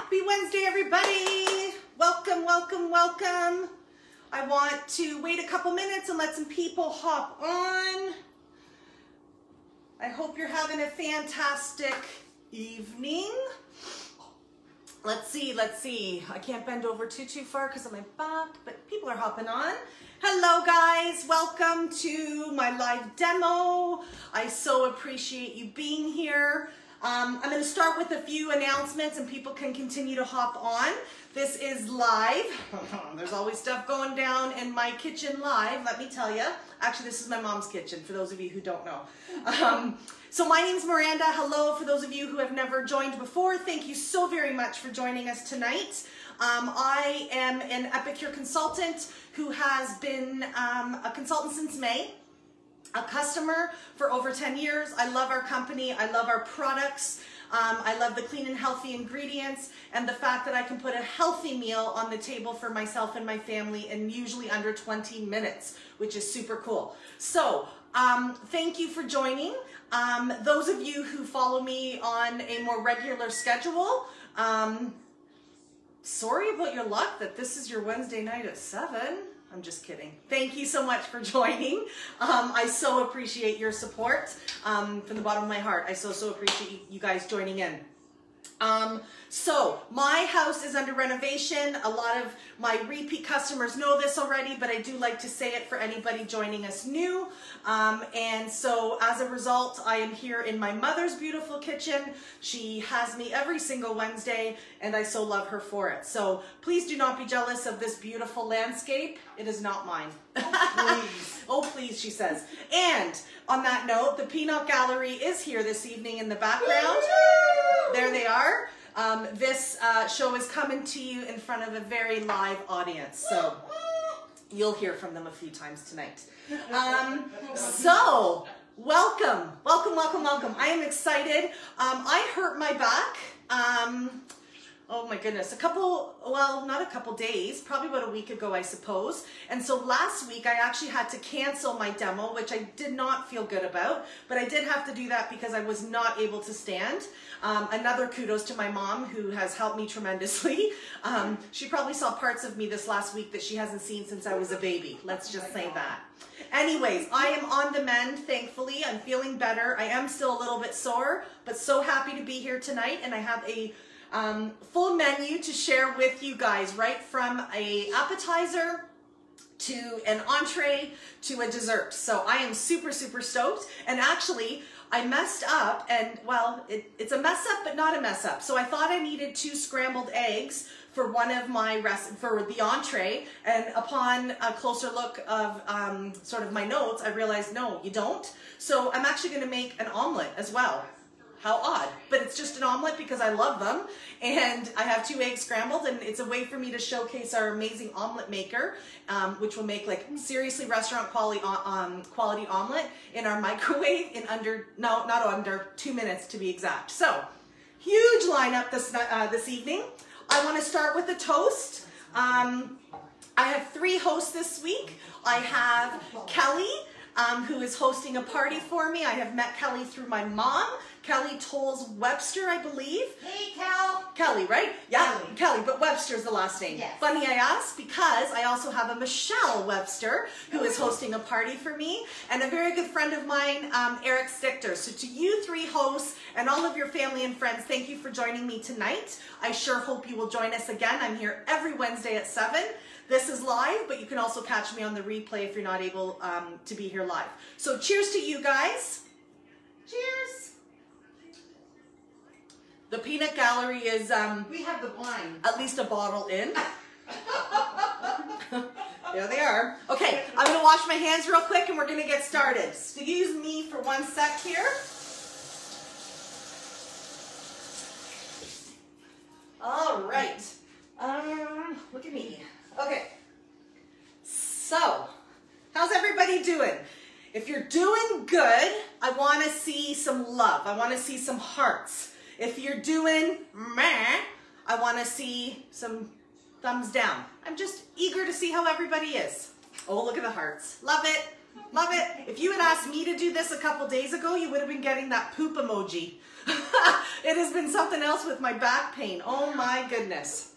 Happy Wednesday, everybody. Welcome, welcome, welcome. I want to wait a couple minutes and let some people hop on. I hope you're having a fantastic evening. Let's see. I can't bend over too far because of my back, but people are hopping on. Hello guys, welcome to my live demo. I so appreciate you being here. I'm going to start with a few announcements and people can continue to hop on. This is live. There's always stuff going down in my kitchen live, let me tell you. Actually, this is my mom's kitchen, for those of you who don't know. So my name's Miranda. Hello, for those of you who have never joined before, thank you so very much for joining us tonight. I am an Epicure consultant who has been a consultant since May. A customer for over 10 years. I love our company. I love our products. I love the clean and healthy ingredients and the fact that I can put a healthy meal on the table for myself and my family in usually under 20 minutes, which is super cool. So thank you for joining. Those of you who follow me on a more regular schedule, sorry about your luck that this is your Wednesday night at 7. I'm just kidding. Thank you so much for joining. I so appreciate your support from the bottom of my heart. I so appreciate you guys joining in. So my house is under renovation. A lot of my repeat customers know this already, but I do like to say it for anybody joining us new. And so as a result, I am here in my mother's beautiful kitchen. She has me every single Wednesday and I so love her for it. So please do not be jealous of this beautiful landscape. It is not mine. Please. Oh, please, she says. And on that note, the Peanut Gallery is here this evening in the background. There they are. This show is coming to you in front of a very live audience, so you'll hear from them a few times tonight. So, welcome. I am excited. I hurt my back. Oh my goodness, not a couple days, probably about a week ago, I suppose. And so last week I actually had to cancel my demo, which I did not feel good about, but I did have to do that because I was not able to stand. Another kudos to my mom who has helped me tremendously. She probably saw parts of me this last week that she hasn't seen since I was a baby. Let's just say that. Anyways, I am on the mend, thankfully. I'm feeling better. I am still a little bit sore, but so happy to be here tonight, and I have a full menu to share with you guys, right from a appetizer to an entree to a dessert. So I am super stoked. And actually I messed up, and well, it's a mess up but not a mess up. So I thought I needed 2 scrambled eggs for one of my for the entree, and upon a closer look of sort of my notes, I realized no, you don't. So I'm actually going to make an omelet as well. How odd, but it's just an omelet because I love them, and I have 2 eggs scrambled, and it's a way for me to showcase our amazing omelet maker, which will make like seriously restaurant quality omelet in our microwave in not under 2 minutes to be exact. So huge lineup this evening. I want to start with the toast. I have 3 hosts this week. I have Kelly, who is hosting a party for me. I have met Kelly through my mom, Kelly Tolles Webster, I believe. Hey, Kel. Kelly, right? Yeah, Kelly, but Webster's the last name. Yes. Funny I asked, because I also have a Michelle Webster who is hosting a party for me, and a very good friend of mine, Eric Stichter. So to you 3 hosts and all of your family and friends, thank you for joining me tonight. I sure hope you will join us again. I'm here every Wednesday at 7. This is live, but you can also catch me on the replay if you're not able to be here live. So cheers to you guys. Cheers. The Peanut Gallery is we have the wine. At least a bottle in. There they are. Okay, I'm gonna wash my hands real quick and we're gonna get started. Excuse me for 1 sec here. All right. Look at me. Okay. So, how's everybody doing? If you're doing good, I want to see some love. I want to see some hearts. If you're doing meh, I want to see some thumbs down. I'm just eager to see how everybody is. Oh, look at the hearts. Love it. Love it. If you had asked me to do this a couple days ago, you would have been getting that poop emoji. It has been something else with my back pain. Oh my goodness.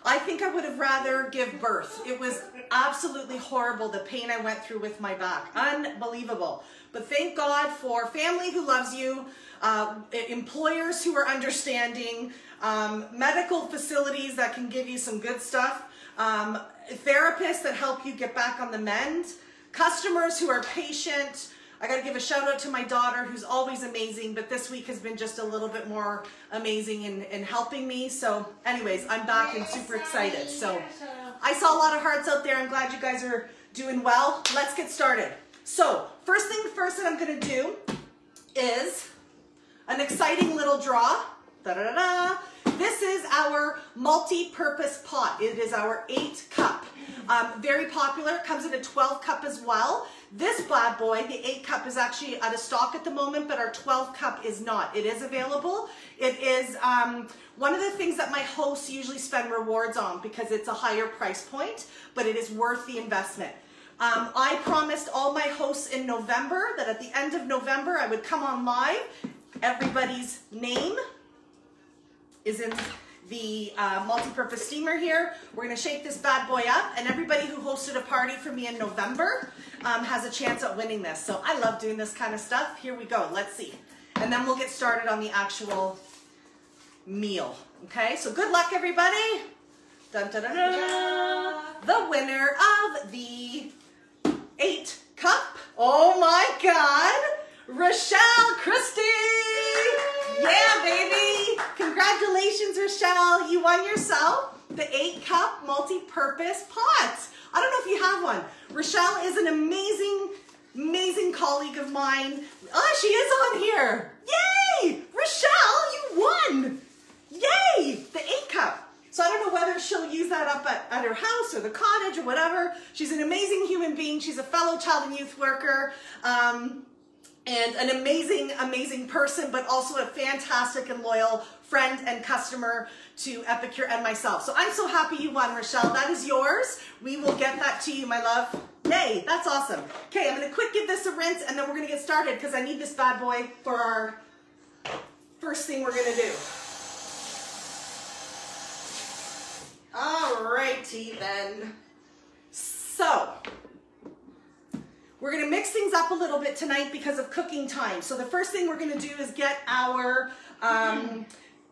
I think I would have rather give birth. It was absolutely horrible, the pain I went through with my back. Unbelievable. But thank God for family who loves you, employers who are understanding, medical facilities that can give you some good stuff, therapists that help you get back on the mend, customers who are patient. I got to give a shout out to my daughter, who's always amazing, but this week has been just a little bit more amazing in helping me. So anyways, I'm back and super excited. So I saw a lot of hearts out there. I'm glad you guys are doing well. Let's get started. So first thing first that I'm going to do is an exciting little draw. Da-da-da-da. This is our multi-purpose pot. It is our 8 cup. Very popular. It comes in a 12 cup as well. This bad boy, the 8 cup, is actually out of stock at the moment, but our 12 cup is not. It is available. It is one of the things that my hosts usually spend rewards on because it's a higher price point, but it is worth the investment. I promised all my hosts in November that at the end of November I would come on live. Everybody's name is in the multi-purpose steamer here. We're gonna shake this bad boy up, and everybody who hosted a party for me in November has a chance at winning this. So I love doing this kind of stuff. Here we go, let's see. And then we'll get started on the actual meal. Okay, so good luck everybody. Dun, dun, dun, dun. The winner of the 8 cup, oh my God, Rochelle Christie. Yeah, baby. Congratulations, Rochelle. You won yourself the 8 cup multi-purpose pot. I don't know if you have one. Rochelle is an amazing colleague of mine. Oh, she is on here. Yay! Rochelle, you won. Yay! The 8 cup. So I don't know whether she'll use that up at her house or the cottage or whatever. She's an amazing human being. She's a fellow child and youth worker. And an amazing person, but also a fantastic and loyal friend and customer to Epicure and myself. So I'm so happy you won, Rochelle. That is yours. We will get that to you, my love. Yay, that's awesome. Okay, I'm gonna quick give this a rinse and then we're gonna get started because I need this bad boy for our first thing we're gonna do. Alrighty then. So, we're gonna mix things up a little bit tonight because of cooking time. So the first thing we're gonna do is get our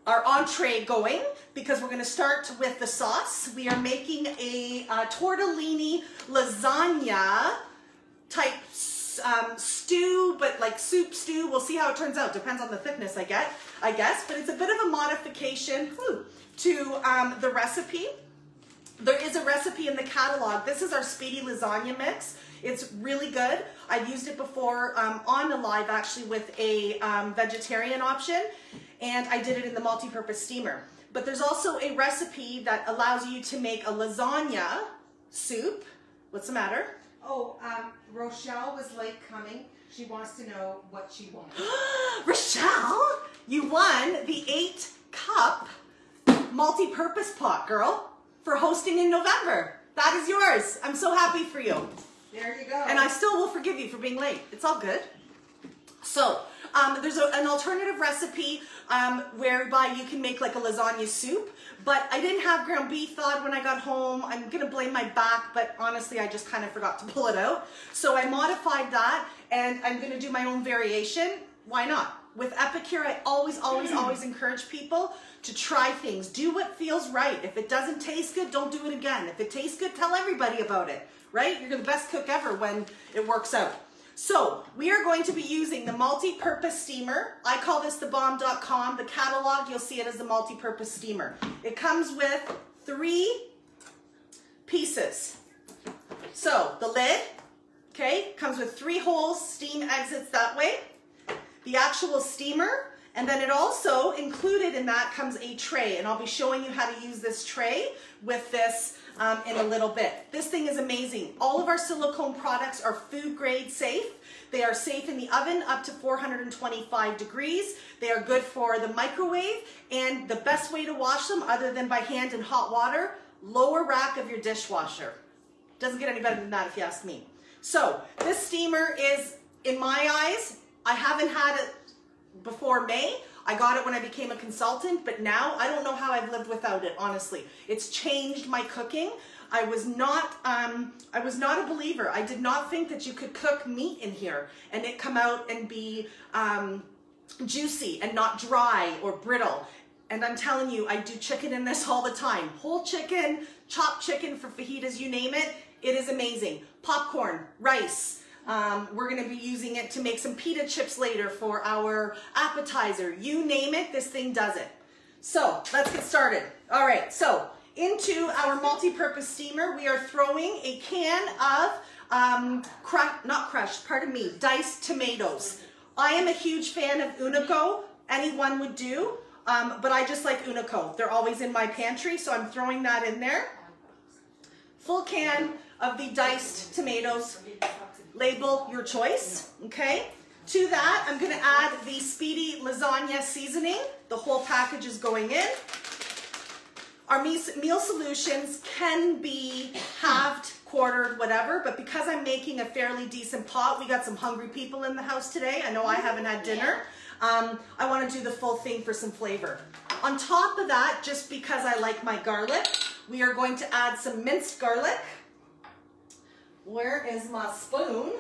entree going because we're gonna start with the sauce. We are making a tortellini lasagna type stew, but like soup stew. We'll see how it turns out. Depends on the thickness I guess. But it's a bit of a modification to the recipe. There is a recipe in the catalog. This is our speedy lasagna mix. It's really good. I've used it before on a live actually with a vegetarian option, and I did it in the multi-purpose steamer. But there's also a recipe that allows you to make a lasagna soup. What's the matter? Oh, Rochelle was late coming. She wants to know what she won. Rochelle, you won the 8 cup multi-purpose pot, girl, for hosting in November. That is yours. I'm so happy for you. There you go. And I still will forgive you for being late. It's all good. So there's an alternative recipe whereby you can make like a lasagna soup, but I didn't have ground beef thawed when I got home. I'm gonna blame my back, but honestly, I just kind of forgot to pull it out. So I modified that and I'm gonna do my own variation. Why not? With Epicure, I always encourage people to try things. Do what feels right. If it doesn't taste good, don't do it again. If it tastes good, tell everybody about it. Right? You're the best cook ever when it works out. So we are going to be using the multi-purpose steamer. I call this the bomb.com. The catalog, you'll see it as the multi-purpose steamer. It comes with 3 pieces. So the lid, okay, comes with 3 holes, steam exits that way. The actual steamer, and then it also, included in that comes a tray, and I'll be showing you how to use this tray with this in a little bit. This thing is amazing. All of our silicone products are food grade safe. They are safe in the oven up to 425 degrees. They are good for the microwave, and the best way to wash them, other than by hand in hot water, lower rack of your dishwasher. Doesn't get any better than that if you ask me. So this steamer is, in my eyes, I haven't had it before May. I got it when I became a consultant, but now I don't know how I've lived without it, honestly. It's changed my cooking. I was not a believer. I did not think that you could cook meat in here and it come out and be juicy and not dry or brittle. And I'm telling you, I do chicken in this all the time. Whole chicken, chopped chicken for fajitas, you name it. It is amazing. Popcorn, rice. We're gonna be using it to make some pita chips later for our appetizer. You name it, this thing does it. So let's get started. All right, so into our multi-purpose steamer, we are throwing a can of, diced tomatoes. I am a huge fan of Unico. Anyone would do, but I just like Unico. They're always in my pantry, so I'm throwing that in there. Full can of the diced tomatoes. Label your choice, okay? To that, I'm gonna add the Speedy Lasagna seasoning. The whole package is going in. Our meal solutions can be halved, quartered, whatever, but because I'm making a fairly decent pot, we got some hungry people in the house today. I know I haven't had dinner. I wanna do the full thing for some flavor. On top of that, just because I like my garlic, we are going to add some minced garlic. Where is my spoon?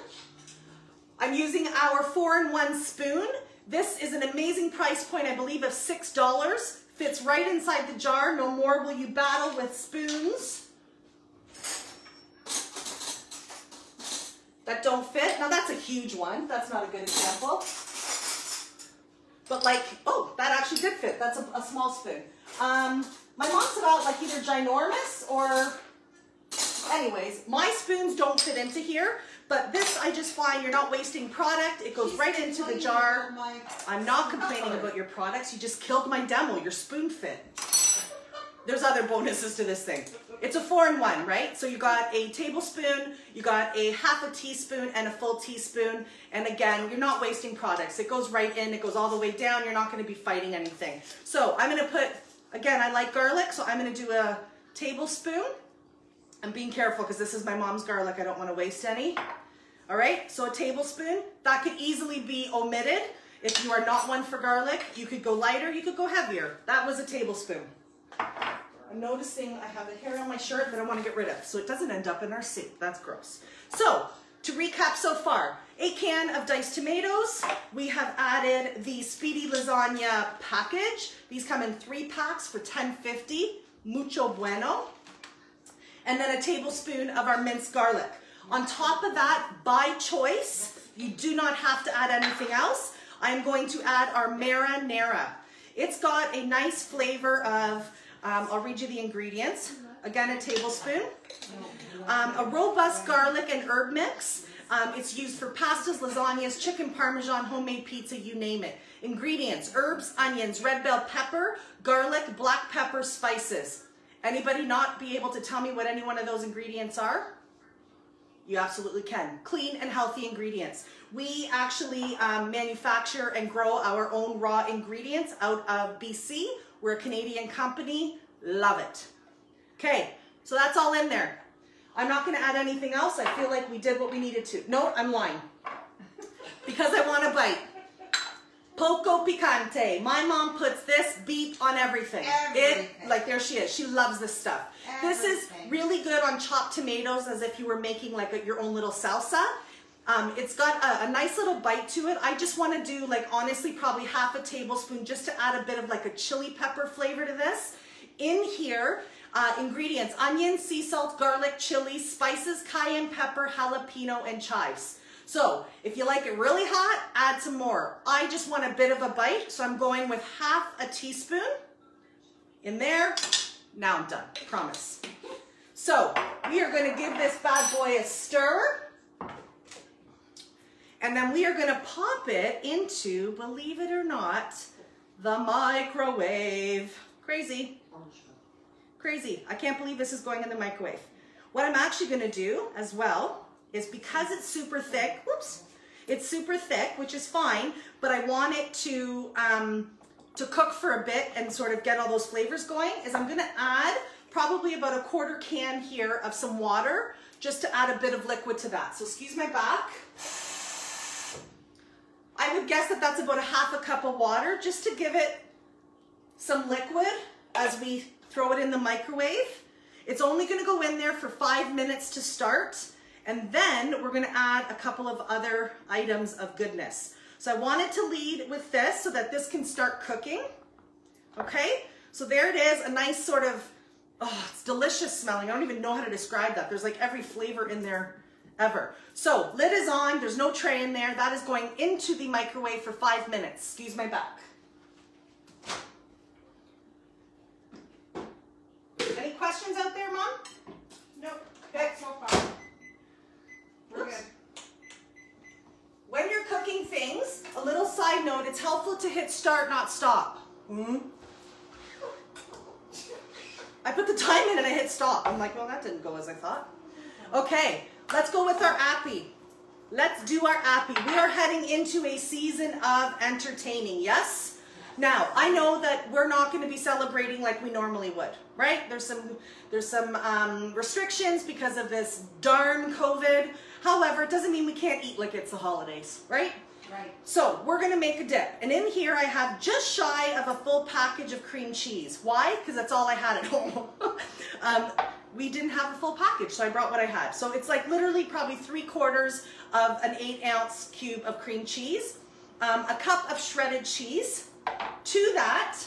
I'm using our 4-in-1 spoon. This is an amazing price point, I believe, of $6. Fits right inside the jar. No more will you battle with spoons that don't fit. Now that's a huge one. That's not a good example. But like, oh, that actually did fit. That's a small spoon. My mom's about like either ginormous or... Anyways, my spoons don't fit into here, but this I just find you're not wasting product. It goes right into the jar. I'm not complaining about your products. You just killed my demo. Your spoon fit. There's other bonuses to this thing. It's a 4-in-1, right? So you got a tablespoon, you got a half a teaspoon and a full teaspoon. And again, you're not wasting products. It goes right in, it goes all the way down. You're not going to be fighting anything. So I'm going to put, again, I like garlic, so I'm going to do a tablespoon. I'm being careful because this is my mom's garlic. I don't want to waste any. All right, so a tablespoon. That could easily be omitted. If you are not one for garlic, you could go lighter, you could go heavier. That was a tablespoon. I'm noticing I have a hair on my shirt that I want to get rid of so it doesn't end up in our soup. That's gross. So, to recap so far, a can of diced tomatoes. We have added the Speedy Lasagna package. These come in 3 packs for $10.50. Mucho bueno. And then a tablespoon of our minced garlic. On top of that, by choice, you do not have to add anything else. I'm going to add our marinara. It's got a nice flavor of, I'll read you the ingredients. Again, a tablespoon. A robust garlic and herb mix. It's used for pastas, lasagnas, chicken parmesan, homemade pizza, you name it. Ingredients: herbs, onions, red bell pepper, garlic, black pepper, spices. Anybody not be able to tell me what any one of those ingredients are? You absolutely can. Clean and healthy ingredients. We actually manufacture and grow our own raw ingredients out of BC. We're a Canadian company. Love it. Okay, so that's all in there. I'm not going to add anything else. I feel like we did what we needed to. No, I'm lying. Because I want to bite. Poco picante. My mom puts this beef on everything. Like there she is. She loves this stuff. This is really good on chopped tomatoes, as if you were making like your own little salsa. It's got a nice little bite to it. I just want to do like honestly probably half a tablespoon just to add a bit of like a chili pepper flavor to this. In here, ingredients: onion, sea salt, garlic, chili, spices, cayenne pepper, jalapeno, and chives. So if you like it really hot, add some more. I just want a bit of a bite, so I'm going with half a teaspoon in there. Now I'm done, promise. So we are going to give this bad boy a stir. And then we are going to pop it into, believe it or not, the microwave. Crazy. Crazy. I can't believe this is going in the microwave. What I'm actually going to do as well is, because it's super thick, whoops, it's super thick, which is fine, but I want it to cook for a bit and sort of get all those flavors going, is I'm gonna add probably about a 1/4 can here of some water just to add a bit of liquid to that. So excuse my back. I would guess that that's about a half a cup of water just to give it some liquid as we throw it in the microwave. It's only going to go in there for 5 minutes to start, and then we're going to add a couple of other items of goodness. So I wanted to lead with this so that this can start cooking. Okay, so there it is, a nice sort of, oh, it's delicious smelling. I don't even know how to describe that. There's like every flavor in there ever. So lid is on, there's no tray in there. That is going into the microwave for 5 minutes. Excuse my back. Any questions out there, Mom? Nope. Okay. So far. We're good. When you're cooking things, a little side note, it's helpful to hit start, not stop. I put the time in and I hit stop. I'm like, well, that didn't go as I thought. Okay, let's go with our appy. Let's do our appy. We are heading into a season of entertaining, yes? Now, I know that we're not going to be celebrating like we normally would, right? There's some restrictions because of this darn COVID. However, it doesn't mean we can't eat like it's the holidays, right? Right. So we're going to make a dip. And in here I have just shy of a full package of cream cheese. Why? Because that's all I had at home. We didn't have a full package, so I brought what I had. So it's like literally probably 3/4 of an 8-ounce cube of cream cheese, a cup of shredded cheese. To that,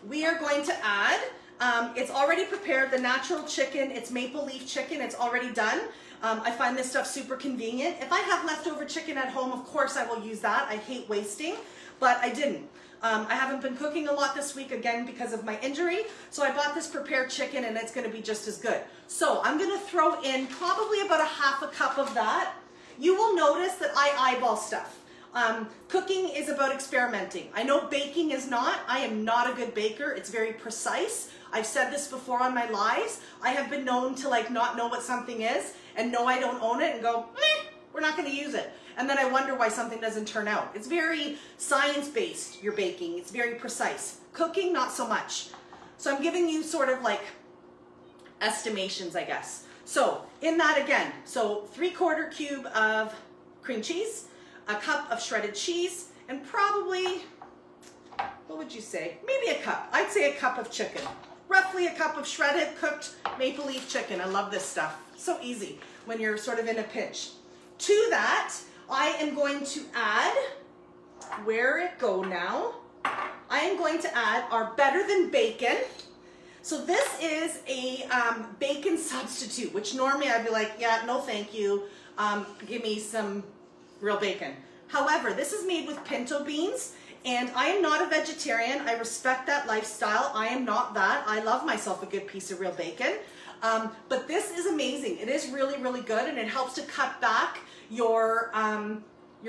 we are going to add, it's already prepared, the natural chicken. It's maple leaf chicken. It's already done. I find this stuff super convenient. If I have leftover chicken at home, of course I will use that. I hate wasting, but I didn't. I haven't been cooking a lot this week, again, because of my injury. So I bought this prepared chicken and it's gonna be just as good. So I'm gonna throw in probably about a half a cup of that. You will notice that I eyeball stuff. Cooking is about experimenting. I know baking is not. I am not a good baker. It's very precise. I've said this before on my lives. I have been known to like not know what something is and know I don't own it and go, we're not going to use it. And then I wonder why something doesn't turn out. It's very science-based, your baking. It's very precise. Cooking, not so much. So I'm giving you sort of like estimations, I guess. So in that again, so 3/4 cube of cream cheese, a cup of shredded cheese, and probably, what would you say? Maybe a cup. I'd say a cup of chicken. Roughly a cup of shredded, cooked maple leaf chicken. I love this stuff. So easy when you're sort of in a pinch. To that, I am going to add, where it go now? I am going to add our Better Than Bacon. So this is a bacon substitute, which normally I'd be like, yeah, no thank you. Give me some real bacon. However, this is made with pinto beans, and I am not a vegetarian. I respect that lifestyle. I am not that. I love myself a good piece of real bacon. But this is amazing. It is really, really good, and it helps to cut back your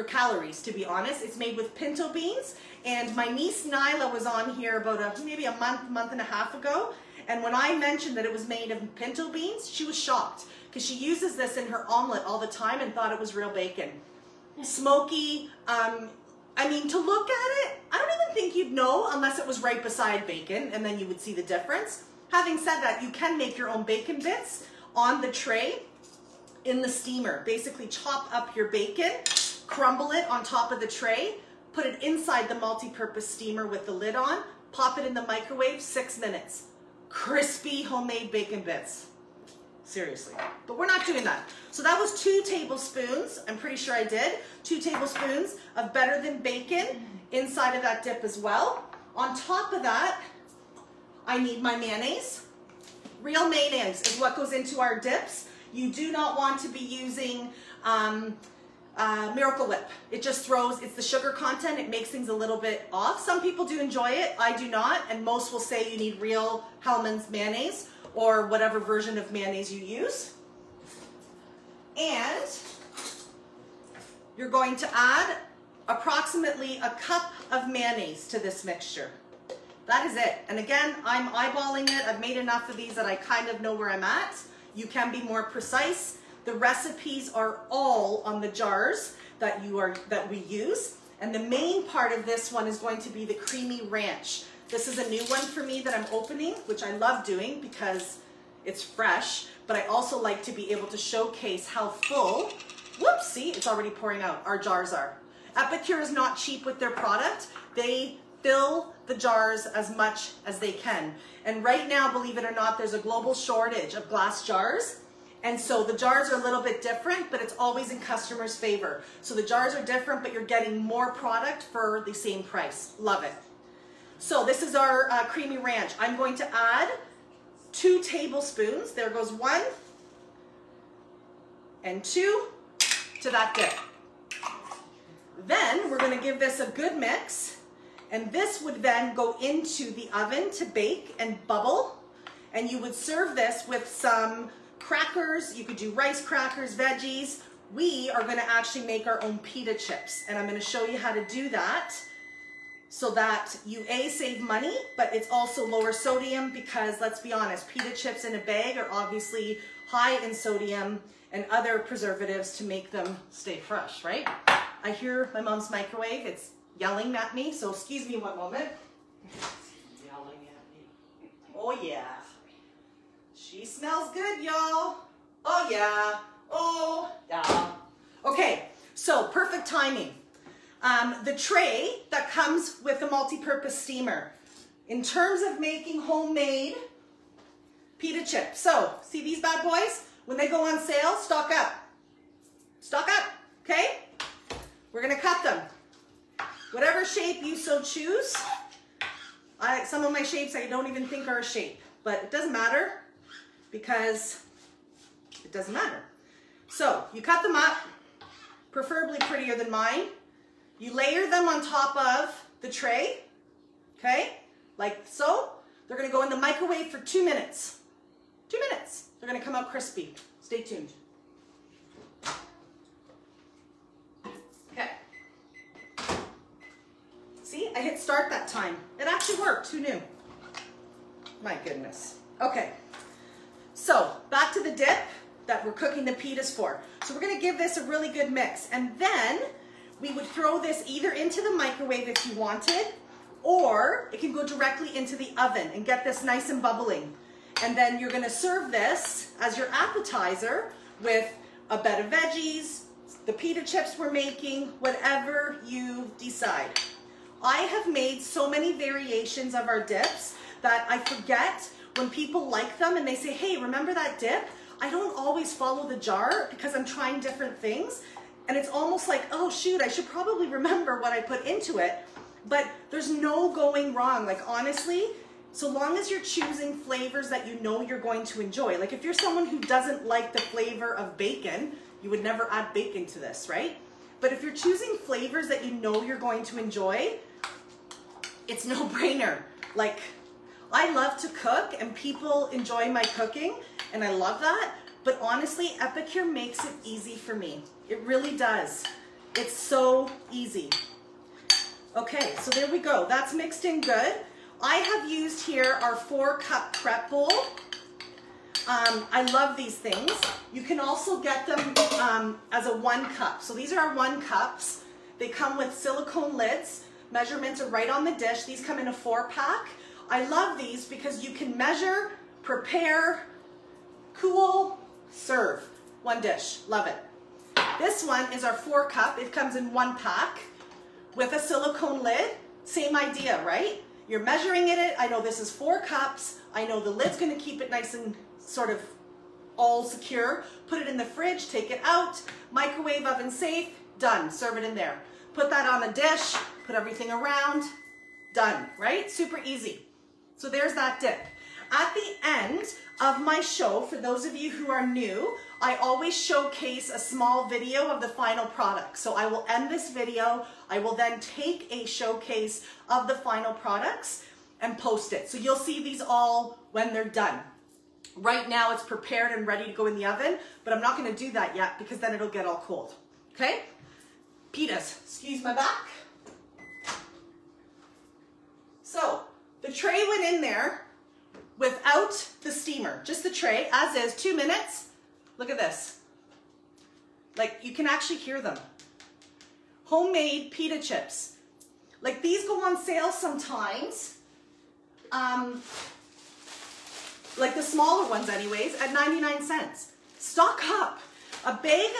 calories, to be honest. It's made with pinto beans, and my niece Nyla was on here about maybe a month and a half ago, and when I mentioned that it was made of pinto beans, she was shocked because she uses this in her omelet all the time and thought it was real bacon. Smoky, I mean, to look at it, I don't even think you'd know unless it was right beside bacon, and then you would see the difference. Having said that, you can make your own bacon bits on the tray in the steamer. Basically chop up your bacon, crumble it on top of the tray, put it inside the multi-purpose steamer with the lid on, pop it in the microwave, 6 minutes. Crispy homemade bacon bits. Seriously. But we're not doing that. So that was 2 tablespoons, I'm pretty sure I did, 2 tablespoons of Better Than Bacon inside of that dip as well. On top of that, I need my mayonnaise. Real mayonnaise is what goes into our dips. You do not want to be using Miracle Whip. It just throws, it's the sugar content, it makes things a little bit off. Some people do enjoy it, I do not, and most will say you need real Hellmann's mayonnaise or whatever version of mayonnaise you use. And you're going to add approximately a cup of mayonnaise to this mixture. That is it. And again, I'm eyeballing it. I've made enough of these that I kind of know where I'm at. You can be more precise. The recipes are all on the jars that we use. And the main part of this one is going to be the creamy ranch. This is a new one for me that I'm opening, which I love doing because it's fresh, but I also like to be able to showcase how full, whoops, see, it's already pouring out, our jars are. Epicure is not cheap with their product. They fill the jars as much as they can. And right now, believe it or not, there's a global shortage of glass jars. And so the jars are a little bit different, but it's always in customers' favor. So the jars are different, but you're getting more product for the same price. Love it. So this is our creamy ranch. I'm going to add 2 tablespoons. There goes 1 and 2 to that dip. Then we're going to give this a good mix, and this would then go into the oven to bake and bubble. And you would serve this with some crackers. You could do rice crackers, veggies. We are going to actually make our own pita chips, and I'm going to show you how to do that so that you save money, but it's also lower sodium, because let's be honest, pita chips in a bag are obviously high in sodium and other preservatives to make them stay fresh, right? I hear my mom's microwave. It's yelling at me, so excuse me one moment. Yelling at me. Oh yeah. She smells good, y'all. Oh yeah. Oh yeah. Okay, so perfect timing. The tray that comes with a multi-purpose steamer. In terms of making homemade pita chips. So, see these bad boys? When they go on sale, stock up. Stock up, okay? We're gonna cut them. Whatever shape you so choose. Some of my shapes I don't even think are a shape, but it doesn't matter because it doesn't matter. So, you cut them up, preferably prettier than mine. You layer them on top of the tray, okay, like so. They're gonna go in the microwave for 2 minutes. 2 minutes. They're gonna come out crispy. Stay tuned. Okay. See, I hit start that time. It actually worked, who knew? My goodness. Okay, so back to the dip that we're cooking the pitas for. So we're gonna give this a really good mix, and then we would throw this either into the microwave if you wanted, or it can go directly into the oven and get this nice and bubbling. And then you're gonna serve this as your appetizer with a bed of veggies, the pita chips we're making, whatever you decide. I have made so many variations of our dips that I forget when people like them and they say, hey, remember that dip? I don't always follow the jar because I'm trying different things. And it's almost like, oh shoot, I should probably remember what I put into it. But there's no going wrong. Like honestly, so long as you're choosing flavors that you know you're going to enjoy. Like if you're someone who doesn't like the flavor of bacon, you would never add bacon to this, right? But if you're choosing flavors that you know you're going to enjoy, it's no brainer. Like I love to cook and people enjoy my cooking and I love that. But honestly, Epicure makes it easy for me. It really does. It's so easy. Okay, so there we go. That's mixed in good. I have used here our 4-cup prep bowl. I love these things. You can also get them as a 1 cup. So these are our 1 cups. They come with silicone lids. Measurements are right on the dish. These come in a 4-pack. I love these because you can measure, prepare, cool, serve. 1 dish. Love it. This one is our 4-cup. It comes in 1 pack with a silicone lid. Same idea, right? You're measuring it. I know this is 4 cups. I know the lid's going to keep it nice and sort of all secure. Put it in the fridge, take it out, microwave, oven safe, done. Serve it in there. Put that on a dish, put everything around, done, right? Super easy. So there's that dip. At the end of my show, for those of you who are new, I always showcase a small video of the final product. So I will end this video. I will then take a showcase of the final products and post it. So you'll see these all when they're done. Right now it's prepared and ready to go in the oven, but I'm not going to do that yet because then it'll get all cold. Okay? Pitas. Excuse my back. So the tray went in there without the steamer, just the tray as is, 2 minutes. Look at this. Like you can actually hear them. Homemade pita chips. Like these go on sale sometimes. like the smaller ones anyways, at 99 cents. Stock up. A bag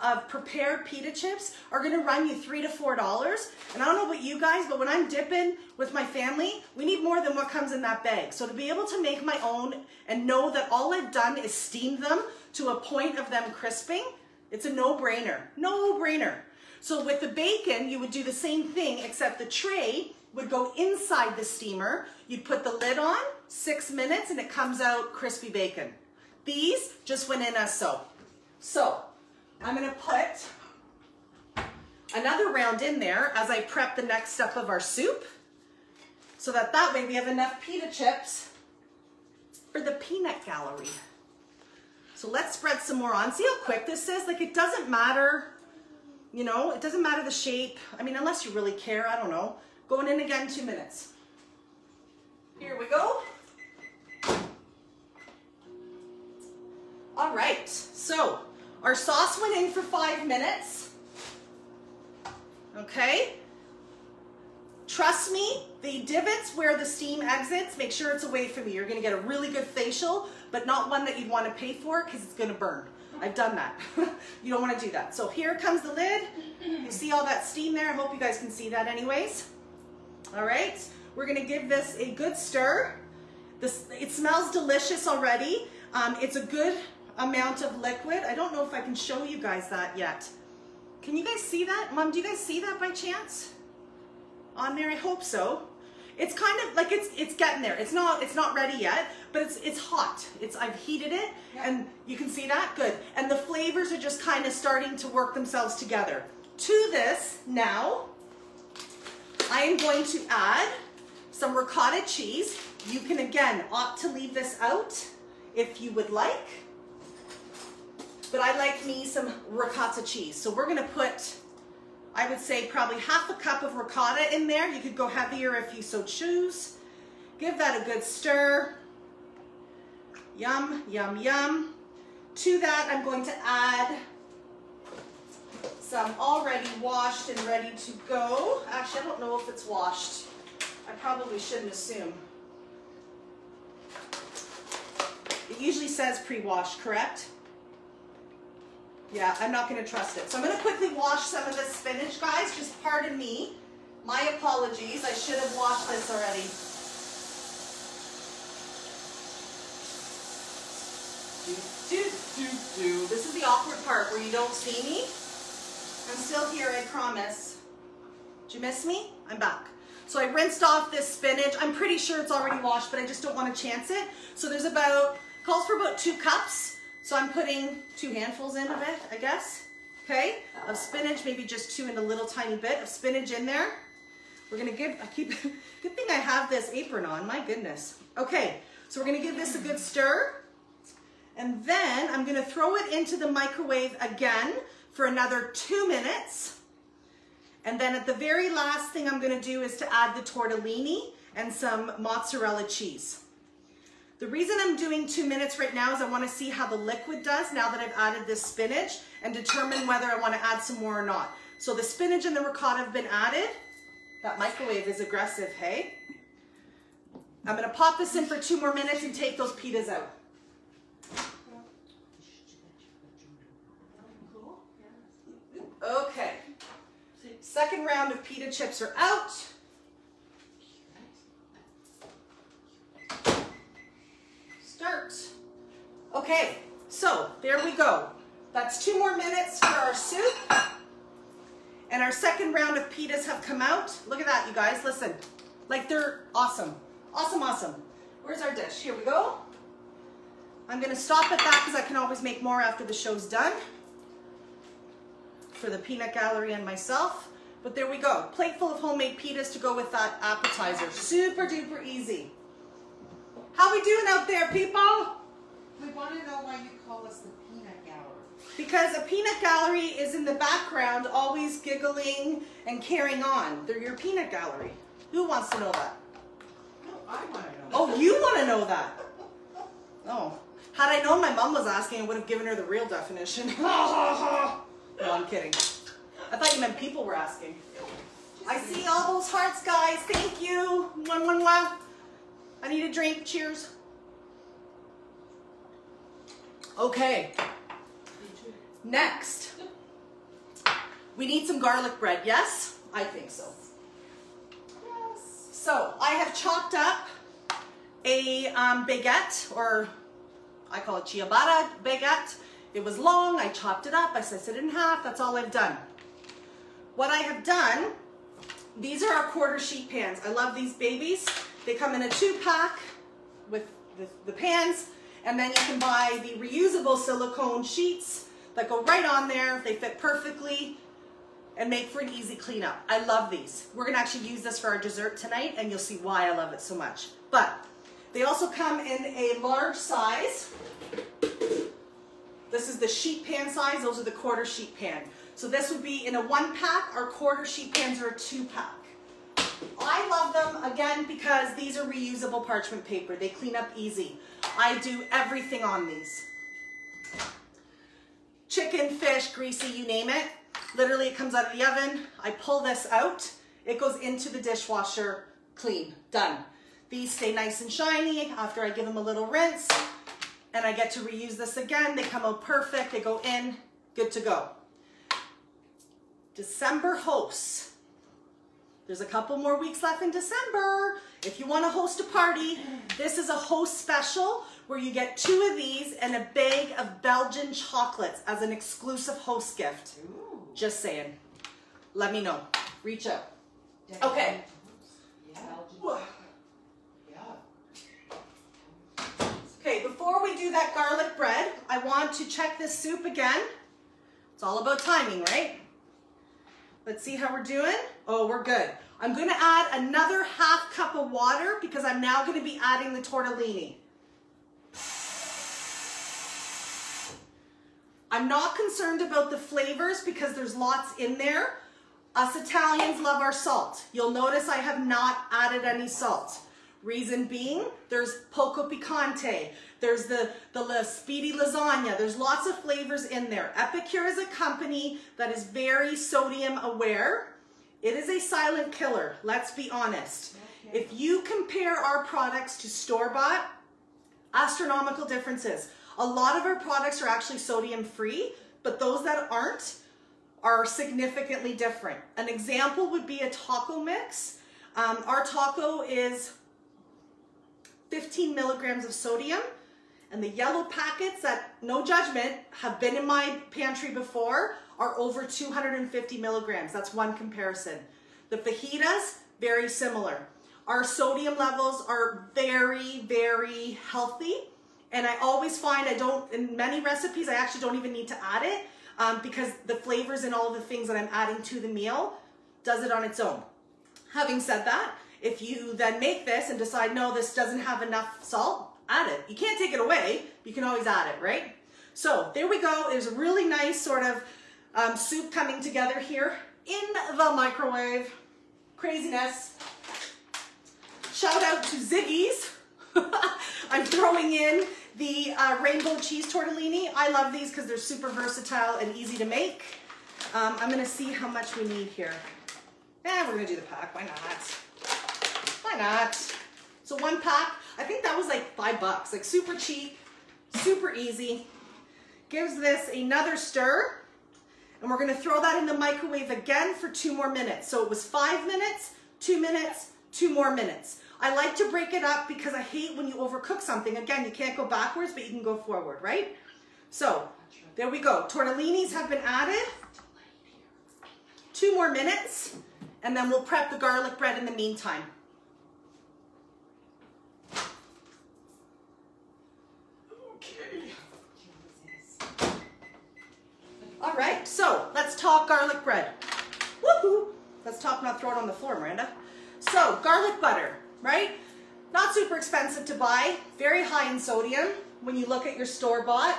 of prepared pita chips are gonna run you $3 to $4. And I don't know about you guys, but when I'm dipping with my family, we need more than what comes in that bag. So to be able to make my own and know that all I've done is steamed them to a point of them crisping, it's a no-brainer, no-brainer. So with the bacon, you would do the same thing, except the tray would go inside the steamer. You'd put the lid on, 6 minutes, and it comes out crispy bacon. These just went in as so. So I'm gonna put another round in there as I prep the next step of our soup, so that way we have enough pita chips for the peanut gallery. So let's spread some more on. See how quick this is? Like, it doesn't matter, you know, it doesn't matter the shape. I mean, unless you really care, I don't know. Going in again, 2 minutes. Here we go. All right, so our sauce went in for 5 minutes. Okay. Trust me, the divots where the steam exits, make sure it's away from you. You're gonna get a really good facial, but not one that you'd wanna pay for because it's gonna burn. I've done that. You don't wanna do that. So here comes the lid. You see all that steam there? I hope you guys can see that anyways. All right, we're gonna give this a good stir. It smells delicious already. It's a good amount of liquid. I don't know if I can show you guys that yet. Can you guys see that? Mom, do you guys see that by chance? On there, I hope so. It's kind of like it's getting there. It's not ready yet, but it's hot. I've heated it, and you can see that? Good. And the flavors are just kind of starting to work themselves together. To this, now, I am going to add some ricotta cheese. You can, again, opt to leave this out if you would like. But I like me some ricotta cheese. So we're gonna put, I would say, probably half a cup of ricotta in there. You could go heavier if you so choose. Give that a good stir. Yum, yum, yum. To that, I'm going to add some already washed and ready to go. Actually, I don't know if it's washed. I probably shouldn't assume. It usually says pre-washed, correct? Yeah, I'm not going to trust it. So I'm going to quickly wash some of this spinach, guys. Just pardon me. My apologies. I should have washed this already. This is the awkward part where you don't see me. I'm still here, I promise. Did you miss me? I'm back. So I rinsed off this spinach. I'm pretty sure it's already washed, but I just don't want to chance it. So there's calls for about 2 cups. So I'm putting 2 handfuls in of it, I guess. Okay, of spinach, maybe just 2 and a little tiny bit of spinach in there. We're gonna good thing I have this apron on, my goodness. Okay, so we're gonna give this a good stir. And then I'm gonna throw it into the microwave again for another 2 minutes. And then at the very last thing I'm gonna do is to add the tortellini and some mozzarella cheese. The reason I'm doing 2 minutes right now is I want to see how the liquid does now that I've added this spinach and determine whether I want to add some more or not. So the spinach and the ricotta have been added. That microwave is aggressive, hey? I'm going to pop this in for 2 more minutes and take those pitas out. Okay. Second round of pita chips are out. Start. Okay, so there we go. That's 2 more minutes for our soup. And our second round of pitas have come out. Look at that, you guys, listen. Like, they're awesome. Awesome, awesome. Where's our dish? Here we go. I'm gonna stop at that because I can always make more after the show's done. For the peanut gallery and myself. But there we go. Plate full of homemade pitas to go with that appetizer. Super duper easy. How we doing out there, people? We want to know why you call us the peanut gallery. Because a peanut gallery is in the background, always giggling and carrying on. They're your peanut gallery. Who wants to know that? No, I want to know. Oh, you want to know that? Oh. Had I known my mom was asking, I would have given her the real definition. No, I'm kidding. I thought you meant people were asking. I see all those hearts, guys. Thank you. Mwah, mwah, mwah. I need a drink. Cheers. Okay, next, we need some garlic bread, yes? I think so. Yes. So I have chopped up a baguette, or I call it ciabatta baguette. It was long, I chopped it up, I sliced it in half, that's all I've done. What I have done, these are our quarter sheet pans. I love these babies. They come in a 2-pack with the pans, and then you can buy the reusable silicone sheets that go right on there. They fit perfectly and make for an easy cleanup. I love these. We're gonna actually use this for our dessert tonight, and you'll see why I love it so much. But they also come in a large size. This is the sheet pan size. Those are the quarter sheet pan. So this would be in a 1-pack. Our quarter sheet pans are a 2-pack. I love them, again, because these are reusable parchment paper. They clean up easy. I do everything on these. Chicken, fish, greasy, you name it. Literally, it comes out of the oven. I pull this out. It goes into the dishwasher, clean, done. These stay nice and shiny after I give them a little rinse. And I get to reuse this again. They come out perfect. They go in, good to go. December hosts. There's a couple more weeks left in December. If you want to host a party, this is a host special where you get 2 of these and a bag of Belgian chocolates as an exclusive host gift. Ooh. Just saying. Let me know. Reach out. Okay. Yeah. Okay, before we do that garlic bread, I want to check this soup again. It's all about timing, right? Let's see how we're doing. Oh, we're good. I'm going to add another 1/2 cup of water because I'm now going to be adding the tortellini. I'm not concerned about the flavors because there's lots in there. Us Italians love our salt. You'll notice I have not added any salt. Reason being, there's poco picante, there's the speedy lasagna, there's lots of flavors in there. Epicure is a company that is very sodium aware. It is a silent killer, let's be honest. Okay. If you compare our products to store-bought, astronomical differences. A lot of our products are actually sodium free, but those that aren't are significantly different. An example would be a taco mix. Our taco is 15 milligrams of sodium, and the yellow packets that, no judgment, have been in my pantry before are over 250 milligrams. That's one comparison. The fajitas, very similar. Our sodium levels are very, very healthy, and I always find in many recipes, I actually don't even need to add it because the flavors and all of the things that I'm adding to the meal does it on its own. Having said that, if you then make this and decide, no, this doesn't have enough salt, add it. You can't take it away, but you can always add it, right? So there we go. There's a really nice sort of soup coming together here in the microwave. Craziness. Shout out to Ziggy's. I'm throwing in the rainbow cheese tortellini. I love these because they're super versatile and easy to make. I'm going to see how much we need here. We're going to do the pack. Why not? Why not? So 1 pack, I think that was like $5, like super cheap, super easy. Gives this another stir, and we're gonna throw that in the microwave again for 2 more minutes. So it was 5 minutes, 2 minutes, 2 more minutes. I like to break it up because I hate when you overcook something. Again, you can't go backwards, but you can go forward, right? So there we go. Tortellinis have been added. 2 more minutes, and then we'll prep the garlic bread in the meantime. All right, so let's talk garlic bread. Woohoo! Let's talk, not throw it on the floor, Miranda. So garlic butter, right? Not super expensive to buy, very high in sodium when you look at your store-bought.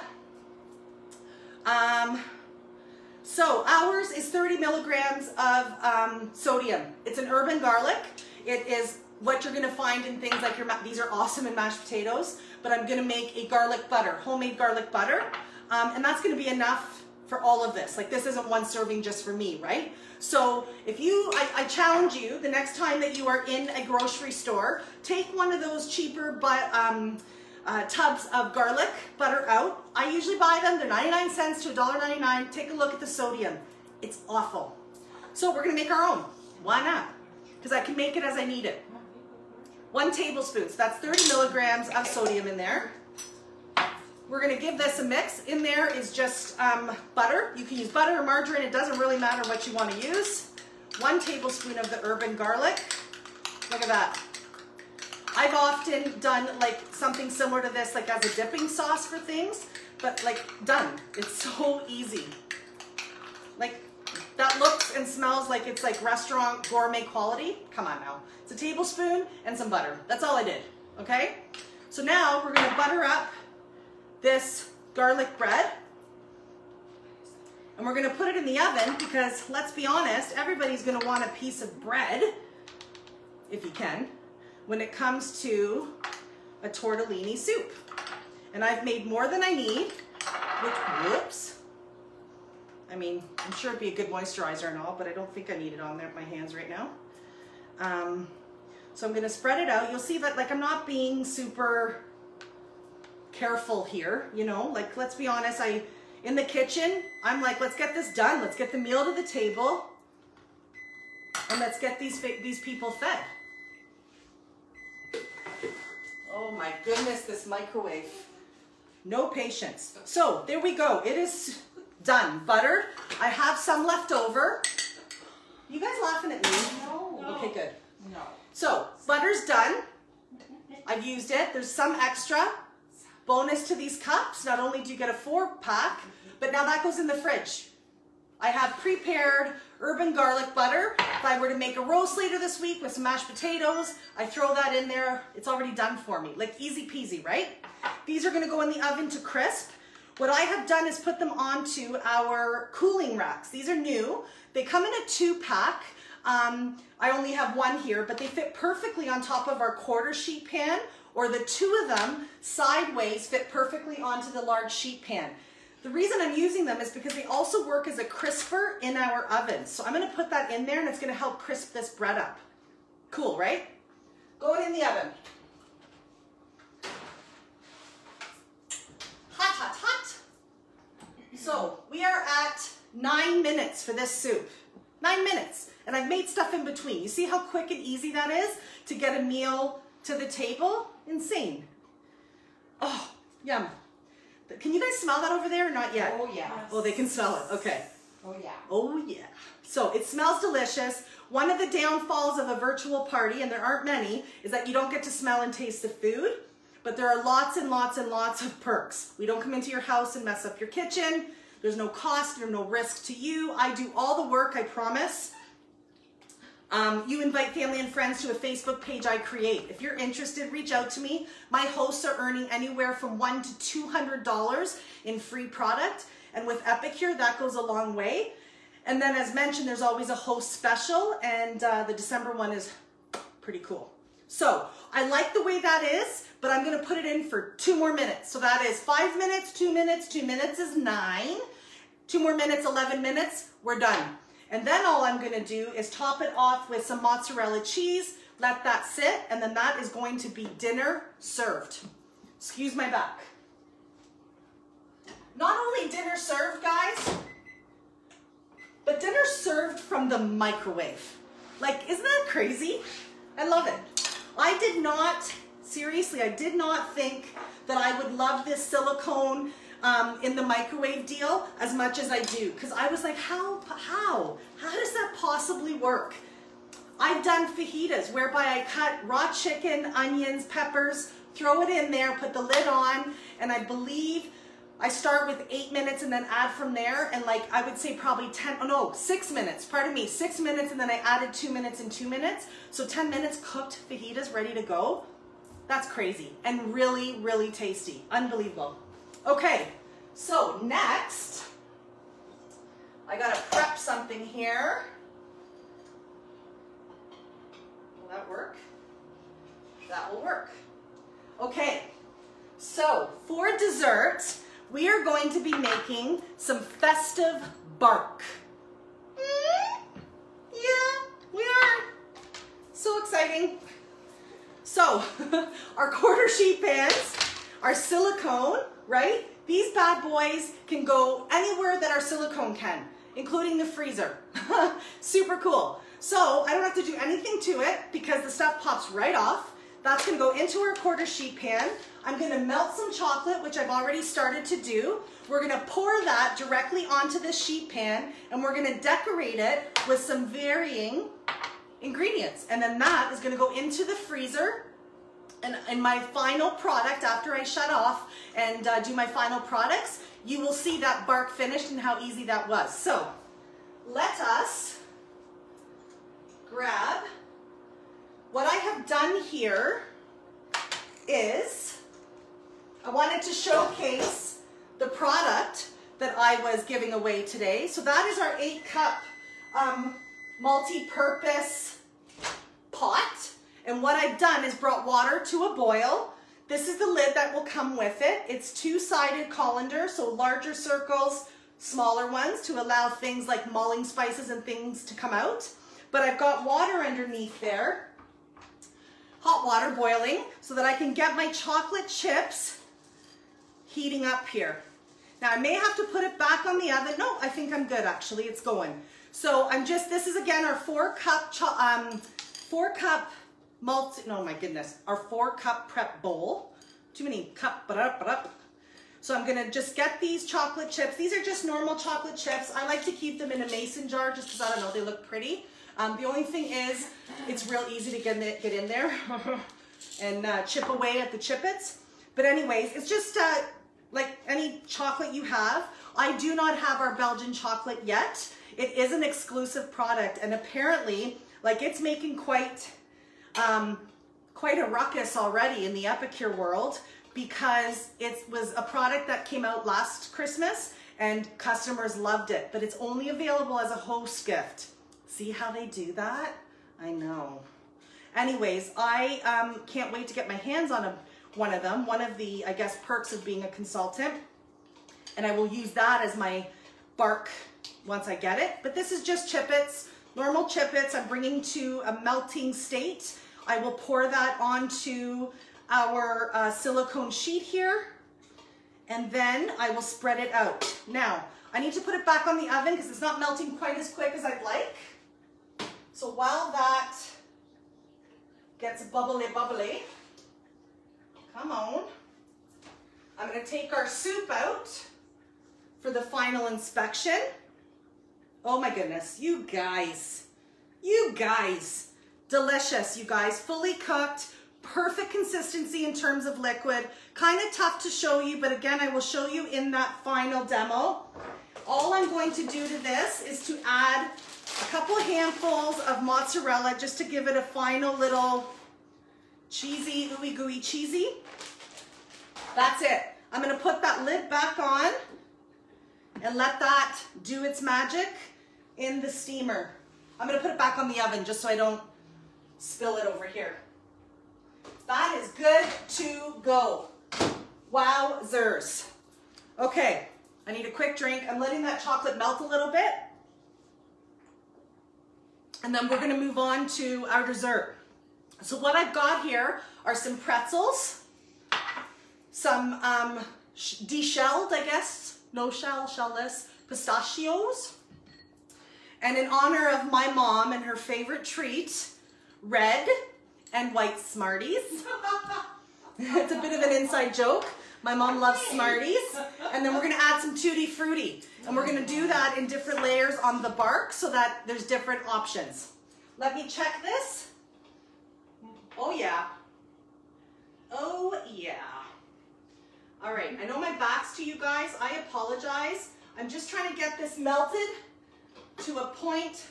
So ours is 30 milligrams of sodium. It's an urban garlic. It is what you're gonna find in things like these are awesome in mashed potatoes, but I'm gonna make a garlic butter, homemade garlic butter, and that's gonna be enough for all of this. Like, this isn't 1 serving just for me, right? So if I challenge you, the next time that you are in a grocery store, take one of those cheaper but tubs of garlic butter out. I usually buy them, they're 99 cents to $1.99. Take a look at the sodium. It's awful. So we're gonna make our own. Why not? Because I can make it as I need it. 1 tablespoon, so that's 30 milligrams of sodium in there. We're gonna give this a mix. In there is just butter. You can use butter or margarine, it doesn't really matter what you wanna use. 1 tablespoon of the urban garlic. Look at that. I've often done like something similar to this, like as a dipping sauce for things, but like done. It's so easy. Like that looks and smells like it's like restaurant gourmet quality. Come on now. It's a tablespoon and some butter. That's all I did, okay? So now we're gonna butter up this garlic bread and we're gonna put it in the oven because let's be honest, everybody's gonna want a piece of bread, if you can, when it comes to a tortellini soup. And I've made more than I need, which, whoops. I mean, I'm sure it'd be a good moisturizer and all, but I don't think I need it on there, my hands right now. So I'm gonna spread it out. You'll see that like I'm not being super careful here, you know, like let's be honest, in the kitchen, I'm like, let's get this done. Let's get the meal to the table and let's get these people fed. Oh my goodness, this microwave. No patience. So there we go. It is done. Buttered. I have some left over. You guys laughing at me? No. Okay, good. No. So butter's done. I've used it. There's some extra. Bonus to these cups. Not only do you get a 4-pack, but now that goes in the fridge. I have prepared urban garlic butter. If I were to make a roast later this week with some mashed potatoes, I throw that in there. It's already done for me. Like easy peasy, right? These are gonna go in the oven to crisp. What I have done is put them onto our cooling racks. These are new. They come in a 2-pack. I only have 1 here, but they fit perfectly on top of our quarter sheet pan, or the 2 of them sideways fit perfectly onto the large sheet pan. The reason I'm using them is because they also work as a crisper in our oven. So I'm gonna put that in there and it's gonna help crisp this bread up. Cool, right? Going in the oven. Hot, hot, hot. So we are at 9 minutes for this soup. 9 minutes. And I've made stuff in between. You see how quick and easy that is to get a meal to the table? Insane. Oh, yum. Can you guys smell that over there or not yet? Oh yeah. Oh, they can smell it. Okay. Oh yeah. Oh yeah. So it smells delicious. One of the downfalls of a virtual party, and there aren't many, is that you don't get to smell and taste the food, but there are lots and lots and lots of perks. We don't come into your house and mess up your kitchen. There's no cost, there's no risk to you. I do all the work, I promise. You invite family and friends to a Facebook page I create. If you're interested, reach out to me. My hosts are earning anywhere from $100 to $200 in free product. And with Epicure, that goes a long way. And then as mentioned, there's always a host special, and the December one is pretty cool. So I like the way that is, but I'm gonna put it in for 2 more minutes. So that is 5 minutes, 2 minutes, 2 minutes is 9. 2 more minutes, 11 minutes, we're done. And then all I'm gonna do is top it off with some mozzarella cheese, let that sit, and then that is going to be dinner served. Excuse my back. Not only dinner served, guys, but dinner served from the microwave. Like, isn't that crazy? I love it. I did not, seriously, I did not think that I would love this silicone in the microwave deal as much as I do, because I was like, how does that possibly work? I've done fajitas whereby I cut raw chicken, onions, peppers, throw it in there, put the lid on, and I believe I start with 8 minutes and then add from there, and like I would say probably 6 minutes, pardon me, 6 minutes, and then I added 2 minutes and 2 minutes, so 10 minutes cooked fajitas ready to go. That's crazy and really, really tasty, unbelievable. Okay, so next, I gotta prep something here. Will that work? That will work. Okay, so for dessert, we are going to be making some festive bark. Yeah, we are. So exciting. So, our quarter sheet pans, our silicone, right? These bad boys can go anywhere that our silicone can, including the freezer. Super cool. So I don't have to do anything to it because the stuff pops right off. That's gonna go into our quarter sheet pan. I'm gonna melt some chocolate, which I've already started to do. We're gonna pour that directly onto this sheet pan and we're gonna decorate it with some varying ingredients. And then that is gonna go into the freezer. And my final product, after I shut off and do my final products, you will see that bark finished and how easy that was. So let us grab, what I have done here is I wanted to showcase the product that I was giving away today. So that is our 8-cup multi-purpose pot. And what I've done is brought water to a boil. This is the lid that will come with it. It's 2-sided colander, so larger circles, smaller ones to allow things like mulling spices and things to come out. But I've got water underneath there, hot water boiling, so that I can get my chocolate chips heating up here. Now I may have to put it back on the oven. No, I think I'm good actually, it's going. So I'm just, this is again our 4-cup our 4-cup prep bowl. Too many cup, So I'm gonna just get these chocolate chips. These are just normal chocolate chips. I like to keep them in a mason jar just because, I don't know, they look pretty. The only thing is, it's real easy to get in there and chip away at the chippets. But anyways, it's just like any chocolate you have. I do not have our Belgian chocolate yet. It is an exclusive product, and apparently, like, it's making quite a ruckus already in the Epicure world because it was a product that came out last Christmas and customers loved it, but it's only available as a host gift. See how they do that? I know. Anyways, I can't wait to get my hands on one of them, one of the, I guess, perks of being a consultant, and I will use that as my bark once I get it. But this is just chippets, normal chippets. I'm bringing to a melting state. I will pour that onto our silicone sheet here, and then I will spread it out. Now, I need to put it back on the oven because it's not melting quite as quick as I'd like. So while that gets bubbly, come on, I'm going to take our soup out for the final inspection. Oh my goodness, you guys, delicious, you guys, fully cooked, perfect consistency in terms of liquid, kind of tough to show you, but again, I will show you in that final demo. All I'm going to do to this is to add a couple handfuls of mozzarella just to give it a final little cheesy, ooey gooey cheesy. That's it. I'm going to put that lid back on and let that do its magic in the steamer. I'm going to put it back on the oven just so I don't spill it over here. That is good to go. Wowzers. Okay, I need a quick drink. I'm letting that chocolate melt a little bit. And then we're going to move on to our dessert. So what I've got here are some pretzels, some de-shelled, I guess, no shell, shellless, pistachios, and in honor of my mom and her favorite treat, red and white Smarties. It's a bit of an inside joke. My mom loves Smarties. And then we're gonna add some Tutti Frutti. And we're gonna do that in different layers on the bark so that there's different options. Let me check this. Oh yeah. Oh yeah. All right, I know my back's to you guys. I apologize. I'm just trying to get this melted to a point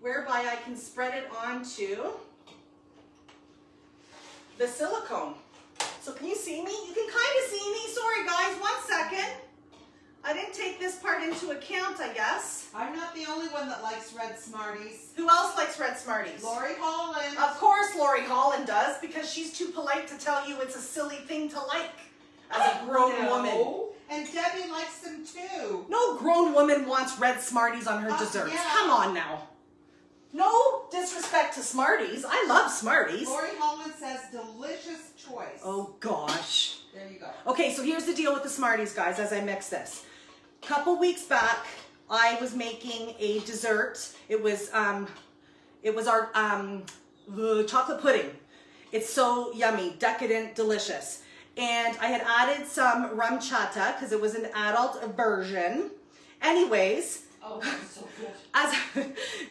whereby I can spread it onto the silicone. So can you see me? You can kind of see me. Sorry guys, 1 second. I didn't take this part into account, I guess. I'm not the only one that likes red Smarties. Who else likes red Smarties? Lori Holland. Of course Lori Holland does, because she's too polite to tell you it's a silly thing to like as a grown woman. And Debbie likes them too. No grown woman wants red Smarties on her desserts. Yeah. Come on now. No disrespect to Smarties. I love Smarties. Lori Holland says delicious choice. Oh gosh. There you go. Okay, so here's the deal with the Smarties, guys, as I mix this. A couple weeks back, I was making a dessert. It was our chocolate pudding. It's so yummy, decadent, delicious. And I had added some rum chata because it was an adult version. Anyways, Oh, that's so good. as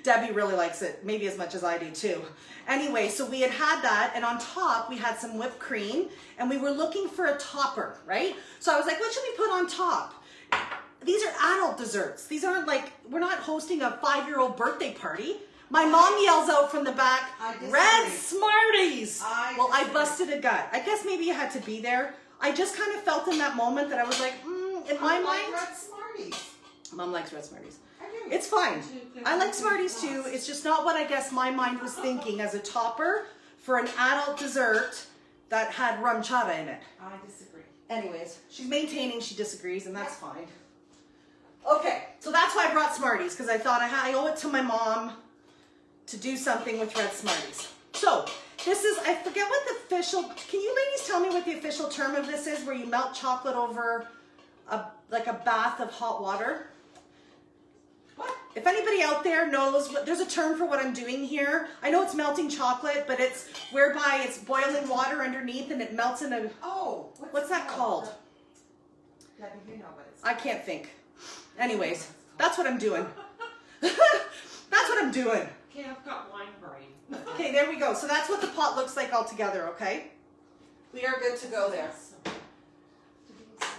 Debbie really likes it, maybe as much as I do too. Anyway, so we had that, and on top we had some whipped cream, and we were looking for a topper, right? So I was like, what should we put on top? These are adult desserts. These aren't like, we're not hosting a 5-year-old birthday party. My mom yells out from the back, red Smarties! Well, I busted a gut. I guess maybe you had to be there. I just kind of felt in that moment that I was like, in my mind. Red Smarties. Mom likes red Smarties. I do. It's fine. I like Smarties too. It's just not what I guess my mind was thinking as a topper for an adult dessert that had rum chata in it. I disagree. Anyways, she's maintaining she disagrees, and that's fine. Okay, so that's why I brought Smarties, because I thought I owe it to my mom to do something with red Smarties. So this is, I forget what the official, can you ladies tell me what the official term of this is, where you melt chocolate over like a bath of hot water? What? If anybody out there knows, there's a term for what I'm doing here. I know it's melting chocolate, but it's whereby it's boiling water underneath and it melts in a, Oh. what's that called? Yeah, you know what it's I can't think. Anyways, that's what I'm doing. That's what I'm doing. Okay, I've got wine brain. Okay, there we go. So that's what the pot looks like all together, okay? We are good to go there.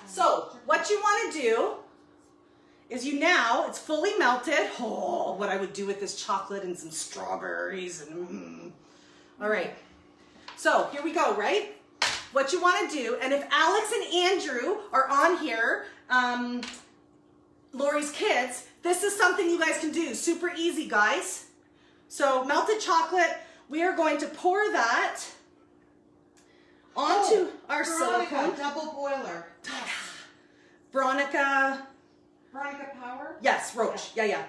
So what you want to do is it's fully melted. Oh, what I would do with this chocolate and some strawberries and All right. So here we go, right? What you want to do, and if Alex and Andrew are on here, Lori's kids, this is something you guys can do. Super easy, guys. So melted chocolate, we are going to pour that onto our silicone. Double boiler. Veronica Power? Yes, Roach. Yeah.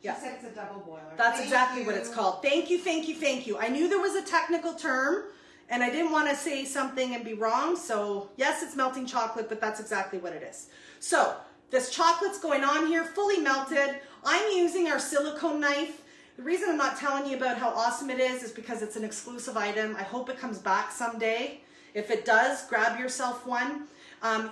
She said it's a double boiler. That's exactly what it's called. Thank you. I knew there was a technical term, and I didn't want to say something and be wrong. So yes, it's melting chocolate, but that's exactly what it is. So this chocolate's going on here, fully melted. I'm using our silicone knife. The reason I'm not telling you about how awesome it is because it's an exclusive item. I hope it comes back someday. If it does, grab yourself one.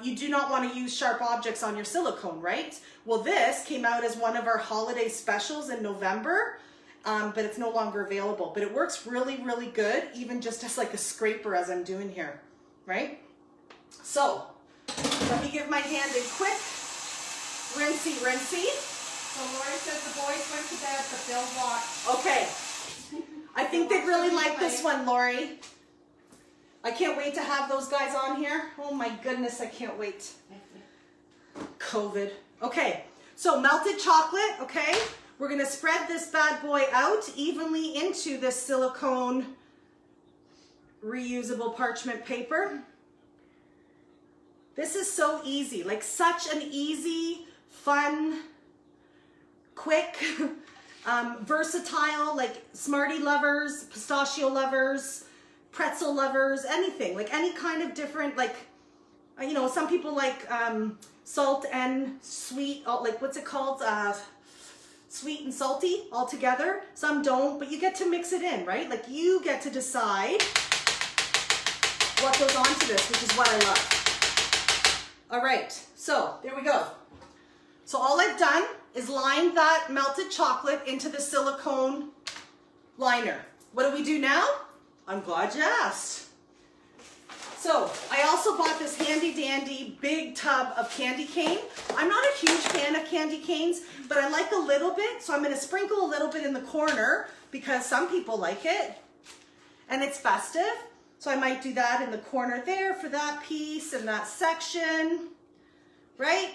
You do not want to use sharp objects on your silicone, right? Well, this came out as one of our holiday specials in November, but it's no longer available. But it works really, really good, even just as like a scraper as I'm doing here, right? So let me give my hand a quick rinsey. So Lori says the boys went to bed, but they'll watch. Okay. I think they'd really like this one, Lori. I can't wait to have those guys on here. Oh my goodness, I can't wait. COVID. Okay, so melted chocolate, okay? We're gonna spread this bad boy out evenly into this silicone reusable parchment paper. This is so easy, like such an easy, fun, quick, versatile, like Smartie lovers, pistachio lovers, pretzel lovers, anything, like any kind of different, like, you know, some people like salt and sweet, like what's it called? Sweet and salty all together. Some don't, but you get to mix it in, right? Like you get to decide what goes on to this, which is what I love. All right, so there we go. So all I've done is line that melted chocolate into the silicone liner. What do we do now? I'm glad you asked. So I also bought this handy dandy big tub of candy cane. I'm not a huge fan of candy canes, but I like a little bit. So I'm gonna sprinkle a little bit in the corner because some people like it and it's festive. So I might do that in the corner there for that piece and that section, right?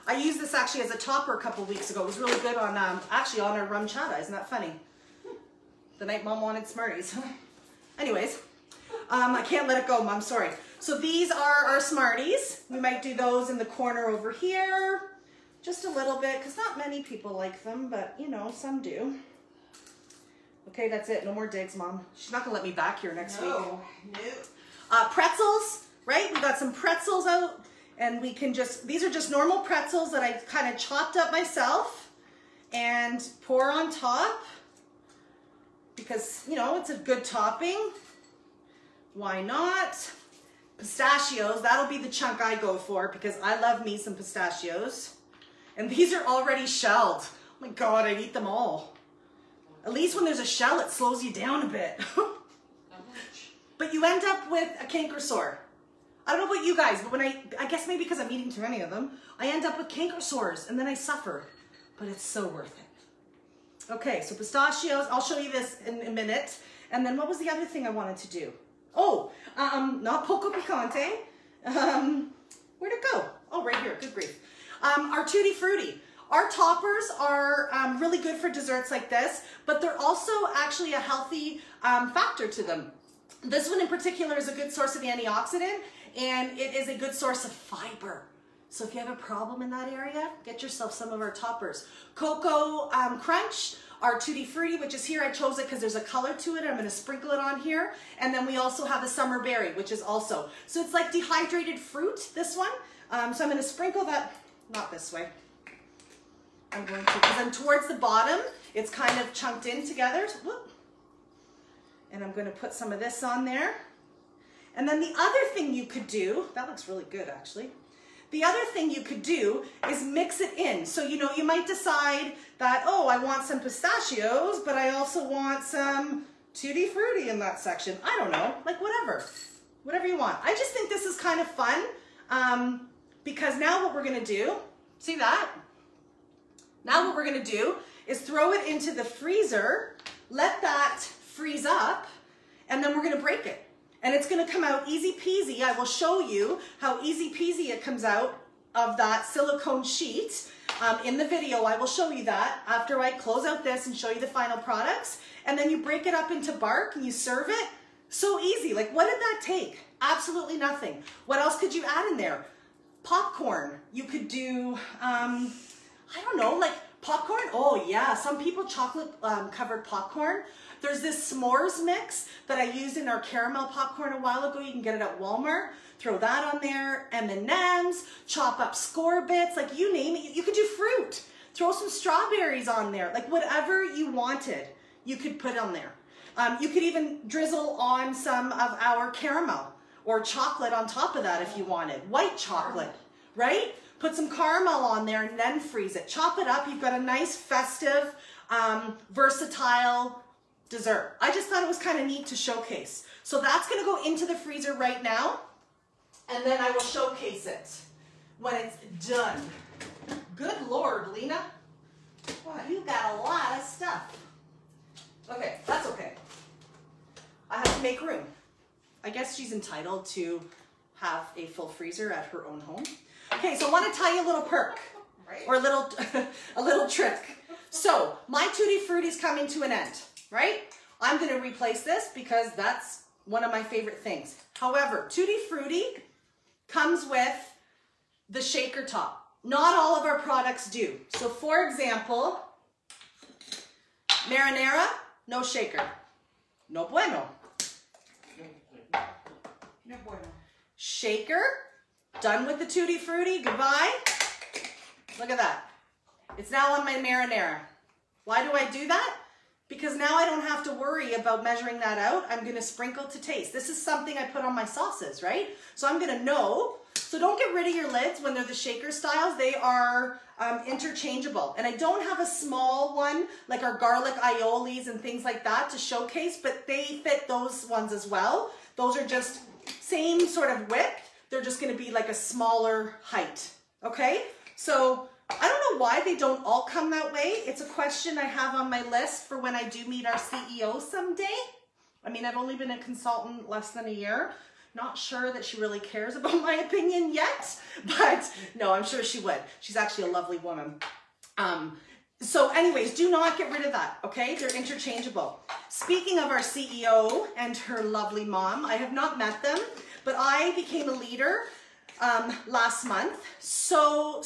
I used this actually as a topper a couple weeks ago. It was really good on, actually on our rum chata. Isn't that funny? The night Mom wanted Smarties. Anyways, I can't let it go, Mom, sorry. So these are our Smarties. We might do those in the corner over here. Just a little bit, because not many people like them, but you know, some do. Okay, that's it. No more digs, Mom. She's not gonna let me back here next week. No. Pretzels. right? We got some pretzels out, and we can just, these are just normal pretzels that I kind of chopped up myself and pour on top because, you know, it's a good topping. Why not? Pistachios, that'll be the chunk I go for because I love me some pistachios. And these are already shelled. Oh my God, I'd eat them all. At least when there's a shell, it slows you down a bit. But you end up with a canker sore. I don't know about you guys, but when I guess maybe because I'm eating too many of them, I end up with canker sores and then I suffer. But it's so worth it. Okay, so pistachios, I'll show you this in a minute. And then what was the other thing I wanted to do? Oh, not poco picante. Where'd it go? Oh, right here, good grief. Our Tutti Frutti. Our toppers are really good for desserts like this, but they're also actually a healthy factor to them. This one in particular is a good source of antioxidant, and it is a good source of fiber. So if you have a problem in that area, get yourself some of our toppers. Cocoa Crunch, our Tutti Frutti, which is here. I chose it because there's a color to it. I'm going to sprinkle it on here. And then we also have the Summer Berry, which is also. So it's like dehydrated fruit, this one. So I'm going to sprinkle that, not this way. I'm going to, because I'm towards the bottom, it's kind of chunked in together. So, whoop. And I'm going to put some of this on there. And then the other thing you could do, that looks really good actually. The other thing you could do is mix it in. So, you know, you might decide that, oh, I want some pistachios, but I also want some Tutti Frutti in that section. I don't know, like whatever you want. I just think this is kind of fun because now what we're going to do, see that? Now what we're going to do is throw it into the freezer, let that freeze up, and then we're going to break it. And it's going to come out easy peasy. I will show you how easy peasy it comes out of that silicone sheet. In the video, I will show you that after I close out this and show you the final products. And then you break it up into bark and you serve it. So easy. Like, what did that take? Absolutely nothing. What else could you add in there? Popcorn. You could do, I don't know, like popcorn. Oh yeah, some people chocolate covered popcorn. There's this s'mores mix that I used in our caramel popcorn a while ago. You can get it at Walmart. Throw that on there. M&Ms, chop up score bits, like you name it. You could do fruit. Throw some strawberries on there. Like whatever you wanted, you could put on there. You could even drizzle on some of our caramel or chocolate on top of that if you wanted. White chocolate, right? Put some caramel on there and then freeze it. Chop it up. You've got a nice festive, versatile dessert. I just thought it was kind of neat to showcase. So that's going to go into the freezer right now. And then I will showcase it when it's done. Good Lord, Lena. Wow, you got a lot of stuff. Okay, that's okay. I have to make room. I guess she's entitled to have a full freezer at her own home. Okay, so I want to tell you a little perk, right? Or a little trick. So my Tutti Frutti is coming to an end, right? I'm going to replace this because that's one of my favorite things. However, Tutti Frutti comes with the shaker top. Not all of our products do. So for example, marinara, no shaker. No bueno. No bueno. Shaker, done with the Tutti Frutti, goodbye. Look at that. It's now on my marinara. Why do I do that? Because now I don't have to worry about measuring that out. I'm going to sprinkle to taste. This is something I put on my sauces, right? So I'm going to know. So don't get rid of your lids when they're the shaker styles. They are interchangeable. And I don't have a small one like our garlic aiolis and things like that to showcase, but they fit those ones as well. Those are just same sort of width. They're just going to be like a smaller height. Okay? So I don't know why they don't all come that way. It's a question I have on my list for when I do meet our CEO someday. I mean, I've only been a consultant less than a year. Not sure that she really cares about my opinion yet, but no, I'm sure she would. She's actually a lovely woman. So anyways, do not get rid of that, okay? They're interchangeable. Speaking of our CEO and her lovely mom, I have not met them, but I became a leader last month. So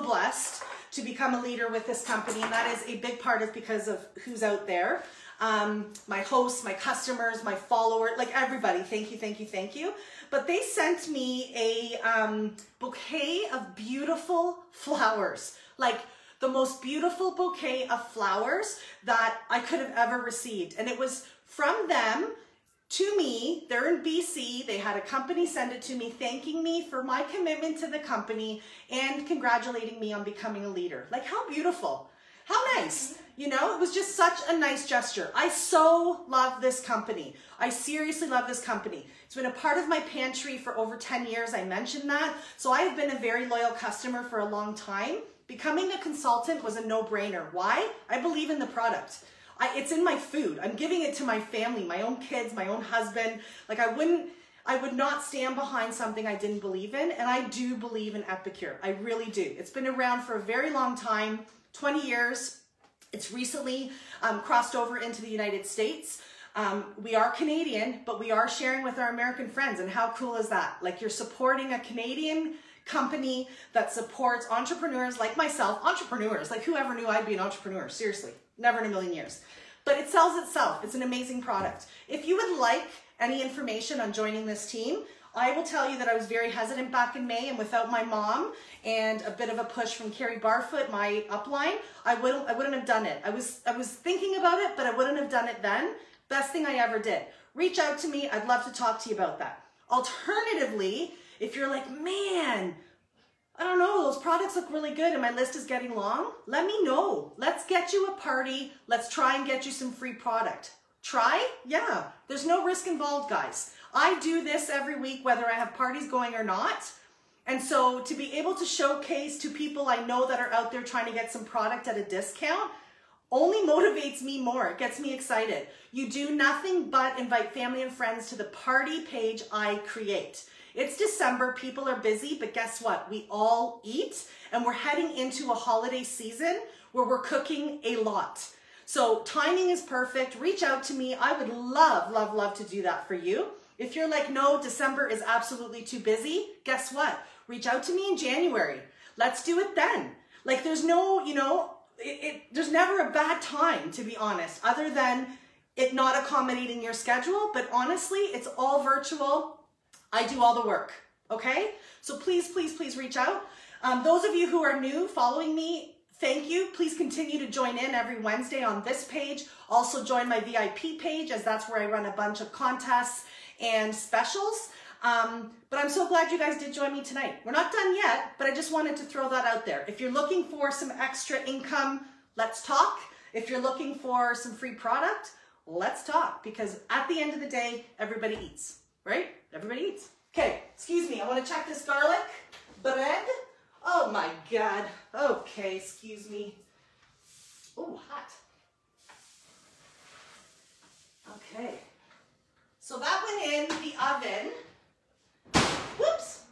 blessed to become a leader with this company, and that is a big part of because of who's out there. my hosts, my customers, my followers, like everybody. Thank you, thank you, thank you. But they sent me a bouquet of beautiful flowers, like the most beautiful bouquet of flowers that I could have ever received. And it was from them to me. They're in BC. They had a company send it to me, thanking me for my commitment to the company and congratulating me on becoming a leader. Like, how beautiful. How nice. You know, it was just such a nice gesture. I so love this company. I seriously love this company. It's been a part of my pantry for over 10 years. I mentioned that. So I have been a very loyal customer for a long time. Becoming a consultant was a no-brainer. Why? I believe in the product. It's in my food. I'm giving it to my family, my own kids, my own husband. Like, I would not stand behind something I didn't believe in. And I do believe in Epicure. I really do. It's been around for a very long time, 20 years. It's recently crossed over into the United States. We are Canadian, but we are sharing with our American friends. And how cool is that? Like, you're supporting a Canadian company that supports entrepreneurs like myself. Entrepreneurs, like, whoever knew I'd be an entrepreneur? Seriously, never in a million years. But it sells itself. It's an amazing product. If you would like any information on joining this team, I will tell you that I was very hesitant back in May, and without my mom and a bit of a push from Carrie Barfoot, my upline, I wouldn't have done it. I was thinking about it, but I wouldn't have done it then. Best thing I ever did. Reach out to me. I'd love to talk to you about that. Alternatively, if you're like, man, I don't know, those products look really good and my list is getting long, let me know. Let's get you a party. Let's try and get you some free product. Try? Yeah. There's no risk involved, guys. I do this every week, whether I have parties going or not. And so to be able to showcase to people I know that are out there trying to get some product at a discount only motivates me more. It gets me excited. You do nothing but invite family and friends to the party page I create. It's December, people are busy, but guess what? We all eat, and we're heading into a holiday season where we're cooking a lot. So timing is perfect. Reach out to me. I would love, love, love to do that for you. If you're like, no, December is absolutely too busy, guess what? Reach out to me in January. Let's do it then. Like, there's no, you know, there's never a bad time, to be honest, other than it not accommodating your schedule. But honestly, it's all virtual. I do all the work, okay? So please, please, please reach out. Those of you who are new following me, thank you. Please continue to join in every Wednesday on this page. Also join my VIP page, as that's where I run a bunch of contests and specials. But I'm so glad you guys did join me tonight. We're not done yet, but I just wanted to throw that out there. If you're looking for some extra income, let's talk. If you're looking for some free product, let's talk. Because at the end of the day, everybody eats, right? Everybody eats. Okay, excuse me. I want to check this garlic bread. Oh my God. Okay, excuse me. Oh, hot. Okay. So that went in the oven. Whoops.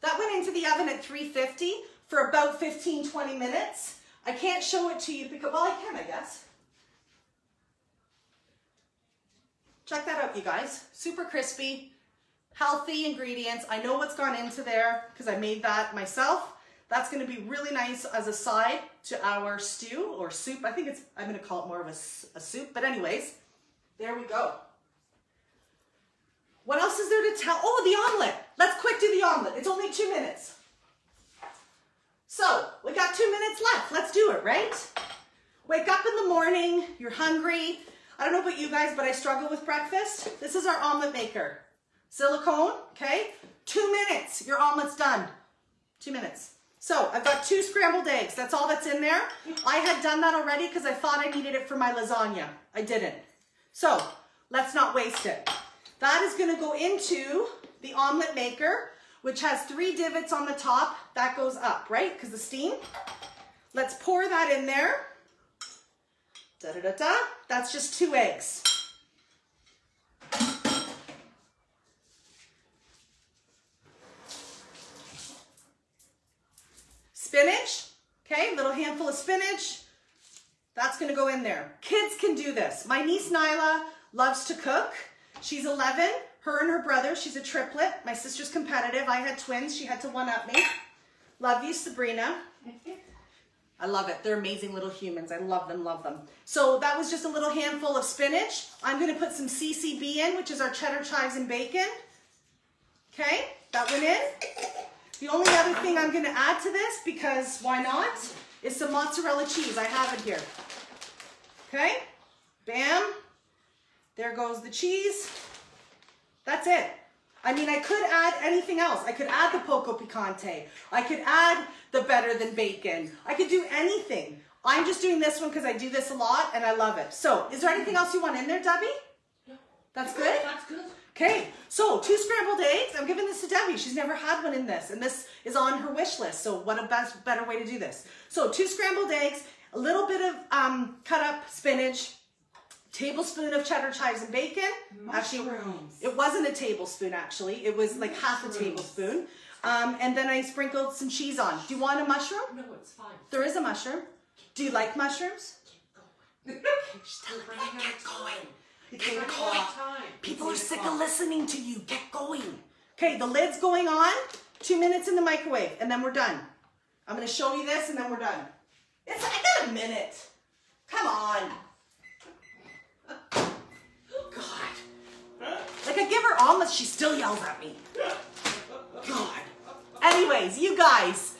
That went into the oven at 350 for about 15-20 minutes. I can't show it to you because, well, I can, I guess. Check that out, you guys. Super crispy, healthy ingredients. I know what's gone into there because I made that myself. That's going to be really nice as a side to our stew or soup. I think I'm going to call it more of a soup. But anyways, there we go. What else is there to tell? Oh, the omelet. Let's quick do the omelet. It's only 2 minutes. So we got 2 minutes left. Let's do it, right? Wake up in the morning. You're hungry. I don't know about you guys, but I struggle with breakfast. This is our omelet maker. Silicone, okay? 2 minutes. Your omelet's done. 2 minutes. So I've got 2 scrambled eggs. That's all that's in there. I had done that already because I thought I needed it for my lasagna. I didn't. So let's not waste it. That is going to go into the omelet maker, which has 3 divots on the top. That goes up, right? Because the steam. Let's pour that in there. Da-da-da-da. That's just 2 eggs. Spinach. Okay, a little handful of spinach. That's going to go in there. Kids can do this. My niece Nyla loves to cook. She's 11, her and her brother. She's a triplet. My sister's competitive. I had twins. She had to one-up me. Love you, Sabrina. I love it. They're amazing little humans. I love them, love them. So that was just a little handful of spinach. I'm going to put some CCB in, which is our cheddar, chives, and bacon. Okay, that went in. The only other thing I'm going to add to this, because why not, is some mozzarella cheese. I have it here. Okay, bam. There goes the cheese. That's it. I mean, I could add anything else. I could add the poco picante. I could add the better than bacon. I could do anything. I'm just doing this one because I do this a lot and I love it. So, is there anything else you want in there, Debbie? No. That's good? That's good. Okay, so 2 scrambled eggs. I'm giving this to Debbie. She's never had one in this, and this is on her wish list. So what a better way to do this. So 2 scrambled eggs, a little bit of cut up spinach, tablespoon of cheddar, chives, and bacon. Mushrooms. Actually, it wasn't a tablespoon, actually. It was like half a tablespoon. And then I sprinkled some cheese on. Do you want a mushroom? No, it's fine. There is a mushroom. Do you like mushrooms? Keep going. She's telling me, Running out get of going. time. Get Running going. out of time. People are It's sick 8 of o'clock. listening to you. Get going. Okay, the lid's going on. 2 minutes in the microwave, and then we're done. I'm going to show you this, and then we're done. I got a minute. Come on. God. Like, I give her almost, she still yells at me. God. Anyways, you guys,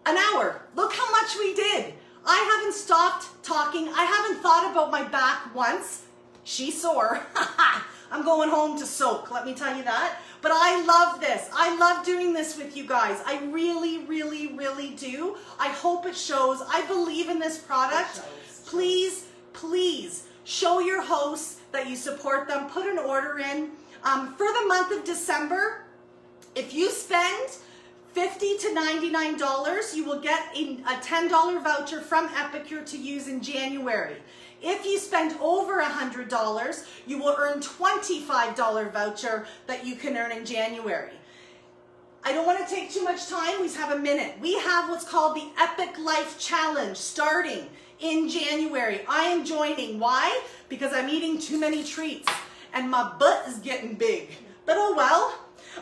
an hour. Look how much we did. I haven't stopped talking. I haven't thought about my back once. She's sore. I'm going home to soak, let me tell you that. But I love this. I love doing this with you guys. I really, really, really do. I hope it shows. I believe in this product. Please, please show your hosts that you support them. Put an order in. For the month of December, if you spend $50 to $99, you will get a $10 voucher from Epicure to use in January. If you spend over $100, you will earn $25 voucher that you can earn in January. I don't want to take too much time. We have a minute. We have what's called the Epic Life Challenge starting in January. I am joining. Why? Because I'm eating too many treats and my butt is getting big. But oh well.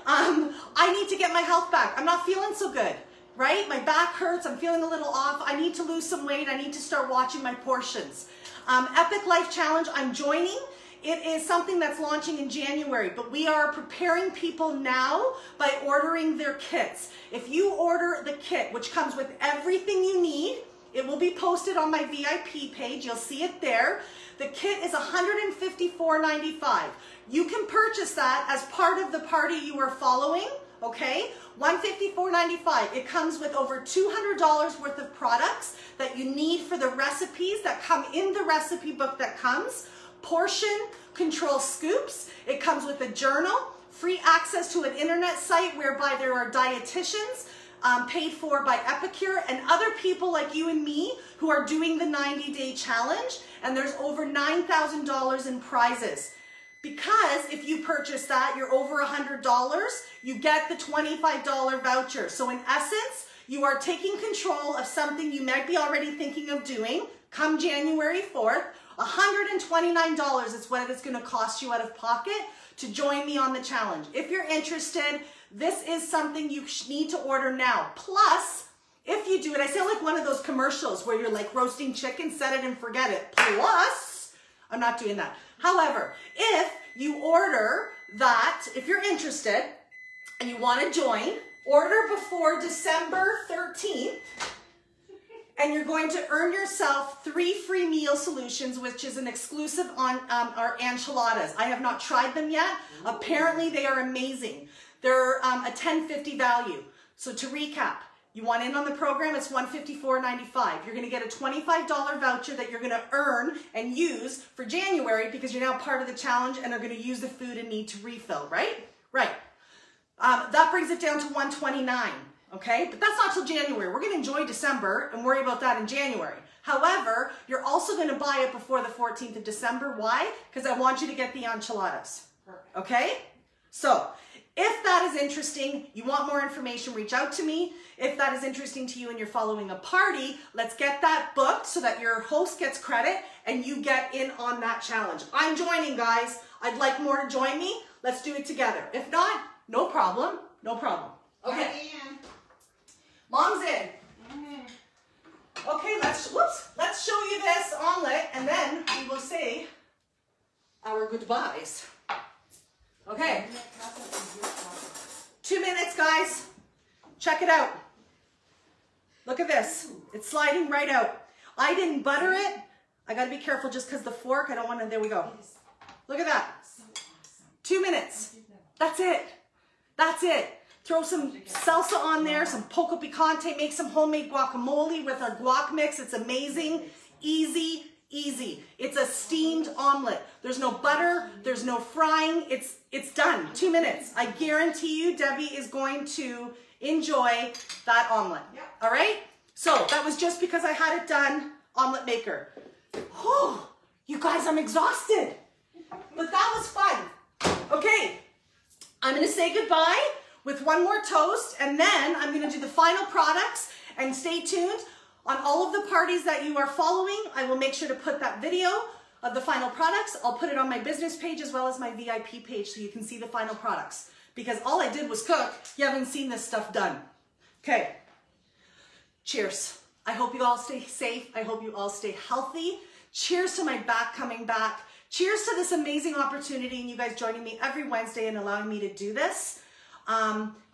I need to get my health back. I'm not feeling so good, right? My back hurts. I'm feeling a little off. I need to lose some weight. I need to start watching my portions. Epic Life Challenge, I'm joining. It is something that's launching in January, but we are preparing people now by ordering their kits. If you order the kit, which comes with everything you need, it will be posted on my VIP page. You'll see it there. The kit is $154.95. You can purchase that as part of the party you are following, okay? $154.95. It comes with over $200 worth of products that you need for the recipes that come in the recipe book that comes. Portion control scoops. It comes with a journal, free access to an internet site whereby there are dietitians paid for by Epicure and other people like you and me who are doing the 90-day challenge, and there's over $9,000 in prizes. Because if you purchase that, you're over $100, you get the $25 voucher. So in essence, you are taking control of something you might be already thinking of doing come January 4th. $129 is what it's going to cost you out of pocket to join me on the challenge. If you're interested, this is something you need to order now. Plus, if you do it, I sound like one of those commercials where you're like roasting chicken, set it and forget it. Plus, I'm not doing that. However, if you order that, if you're interested and you want to join, order before December 13th. And you're going to earn yourself 3 free meal solutions, which is an exclusive on our enchiladas. I have not tried them yet. Apparently they are amazing. They're a $10.50 value. So to recap, you want in on the program, it's $154.95. You're going to get a $25 voucher that you're going to earn and use for January because you're now part of the challenge and are going to use the food and need to refill, right? Right. That brings it down to $129. Okay, but that's not till January. We're going to enjoy December and worry about that in January. However, you're also going to buy it before the 14th of December. Why? Because I want you to get the enchiladas. Okay? So, if that is interesting, you want more information, reach out to me. If that is interesting to you and you're following a party, let's get that booked so that your host gets credit and you get in on that challenge. I'm joining, guys. I'd like more to join me. Let's do it together. If not, no problem. No problem. Okay. Mom's in. Okay, let's show you this omelet and then we will say our goodbyes. Okay. 2 minutes, guys. Check it out. Look at this. It's sliding right out. I didn't butter it. I got to be careful just because the fork, I don't want to, there we go. Look at that. 2 minutes. That's it. That's it. Throw some salsa on there, some poco picante, make some homemade guacamole with our guac mix. It's amazing. Easy, easy. It's a steamed omelet. There's no butter. There's no frying. It's done. 2 minutes. I guarantee you Debbie is going to enjoy that omelet. Yep. All right? So that was just because I had it done. Omelet maker. Oh, you guys, I'm exhausted. But that was fun. Okay. I'm going to say goodbye with one more toast, and then I'm going to do the final products. And stay tuned on all of the parties that you are following. I will make sure to put that video of the final products. I'll put it on my business page as well as my VIP page so you can see the final products. Because all I did was cook. You haven't seen this stuff done. Okay. Cheers. I hope you all stay safe. I hope you all stay healthy. Cheers to my back coming back. Cheers to this amazing opportunity and you guys joining me every Wednesday and allowing me to do this.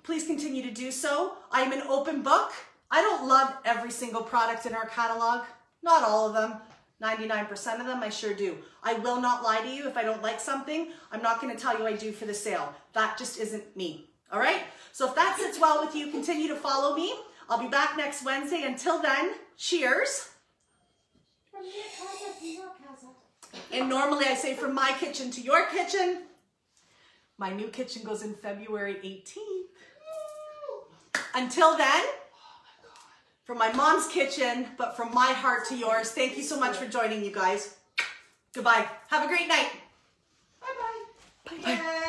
Please continue to do so. I am an open book. I don't love every single product in our catalog. Not all of them. 99% of them, I sure do. I will not lie to you if I don't like something. I'm not going to tell you I do for the sale. That just isn't me. All right? So if that sits well with you, continue to follow me. I'll be back next Wednesday. Until then, cheers. From your casa to your casa. And normally I say from my kitchen to your kitchen. My new kitchen goes in February 18th. Until then, from my mom's kitchen, but from my heart to yours, thank you so much for joining, you guys. Goodbye. Have a great night. Bye-bye. Bye-bye.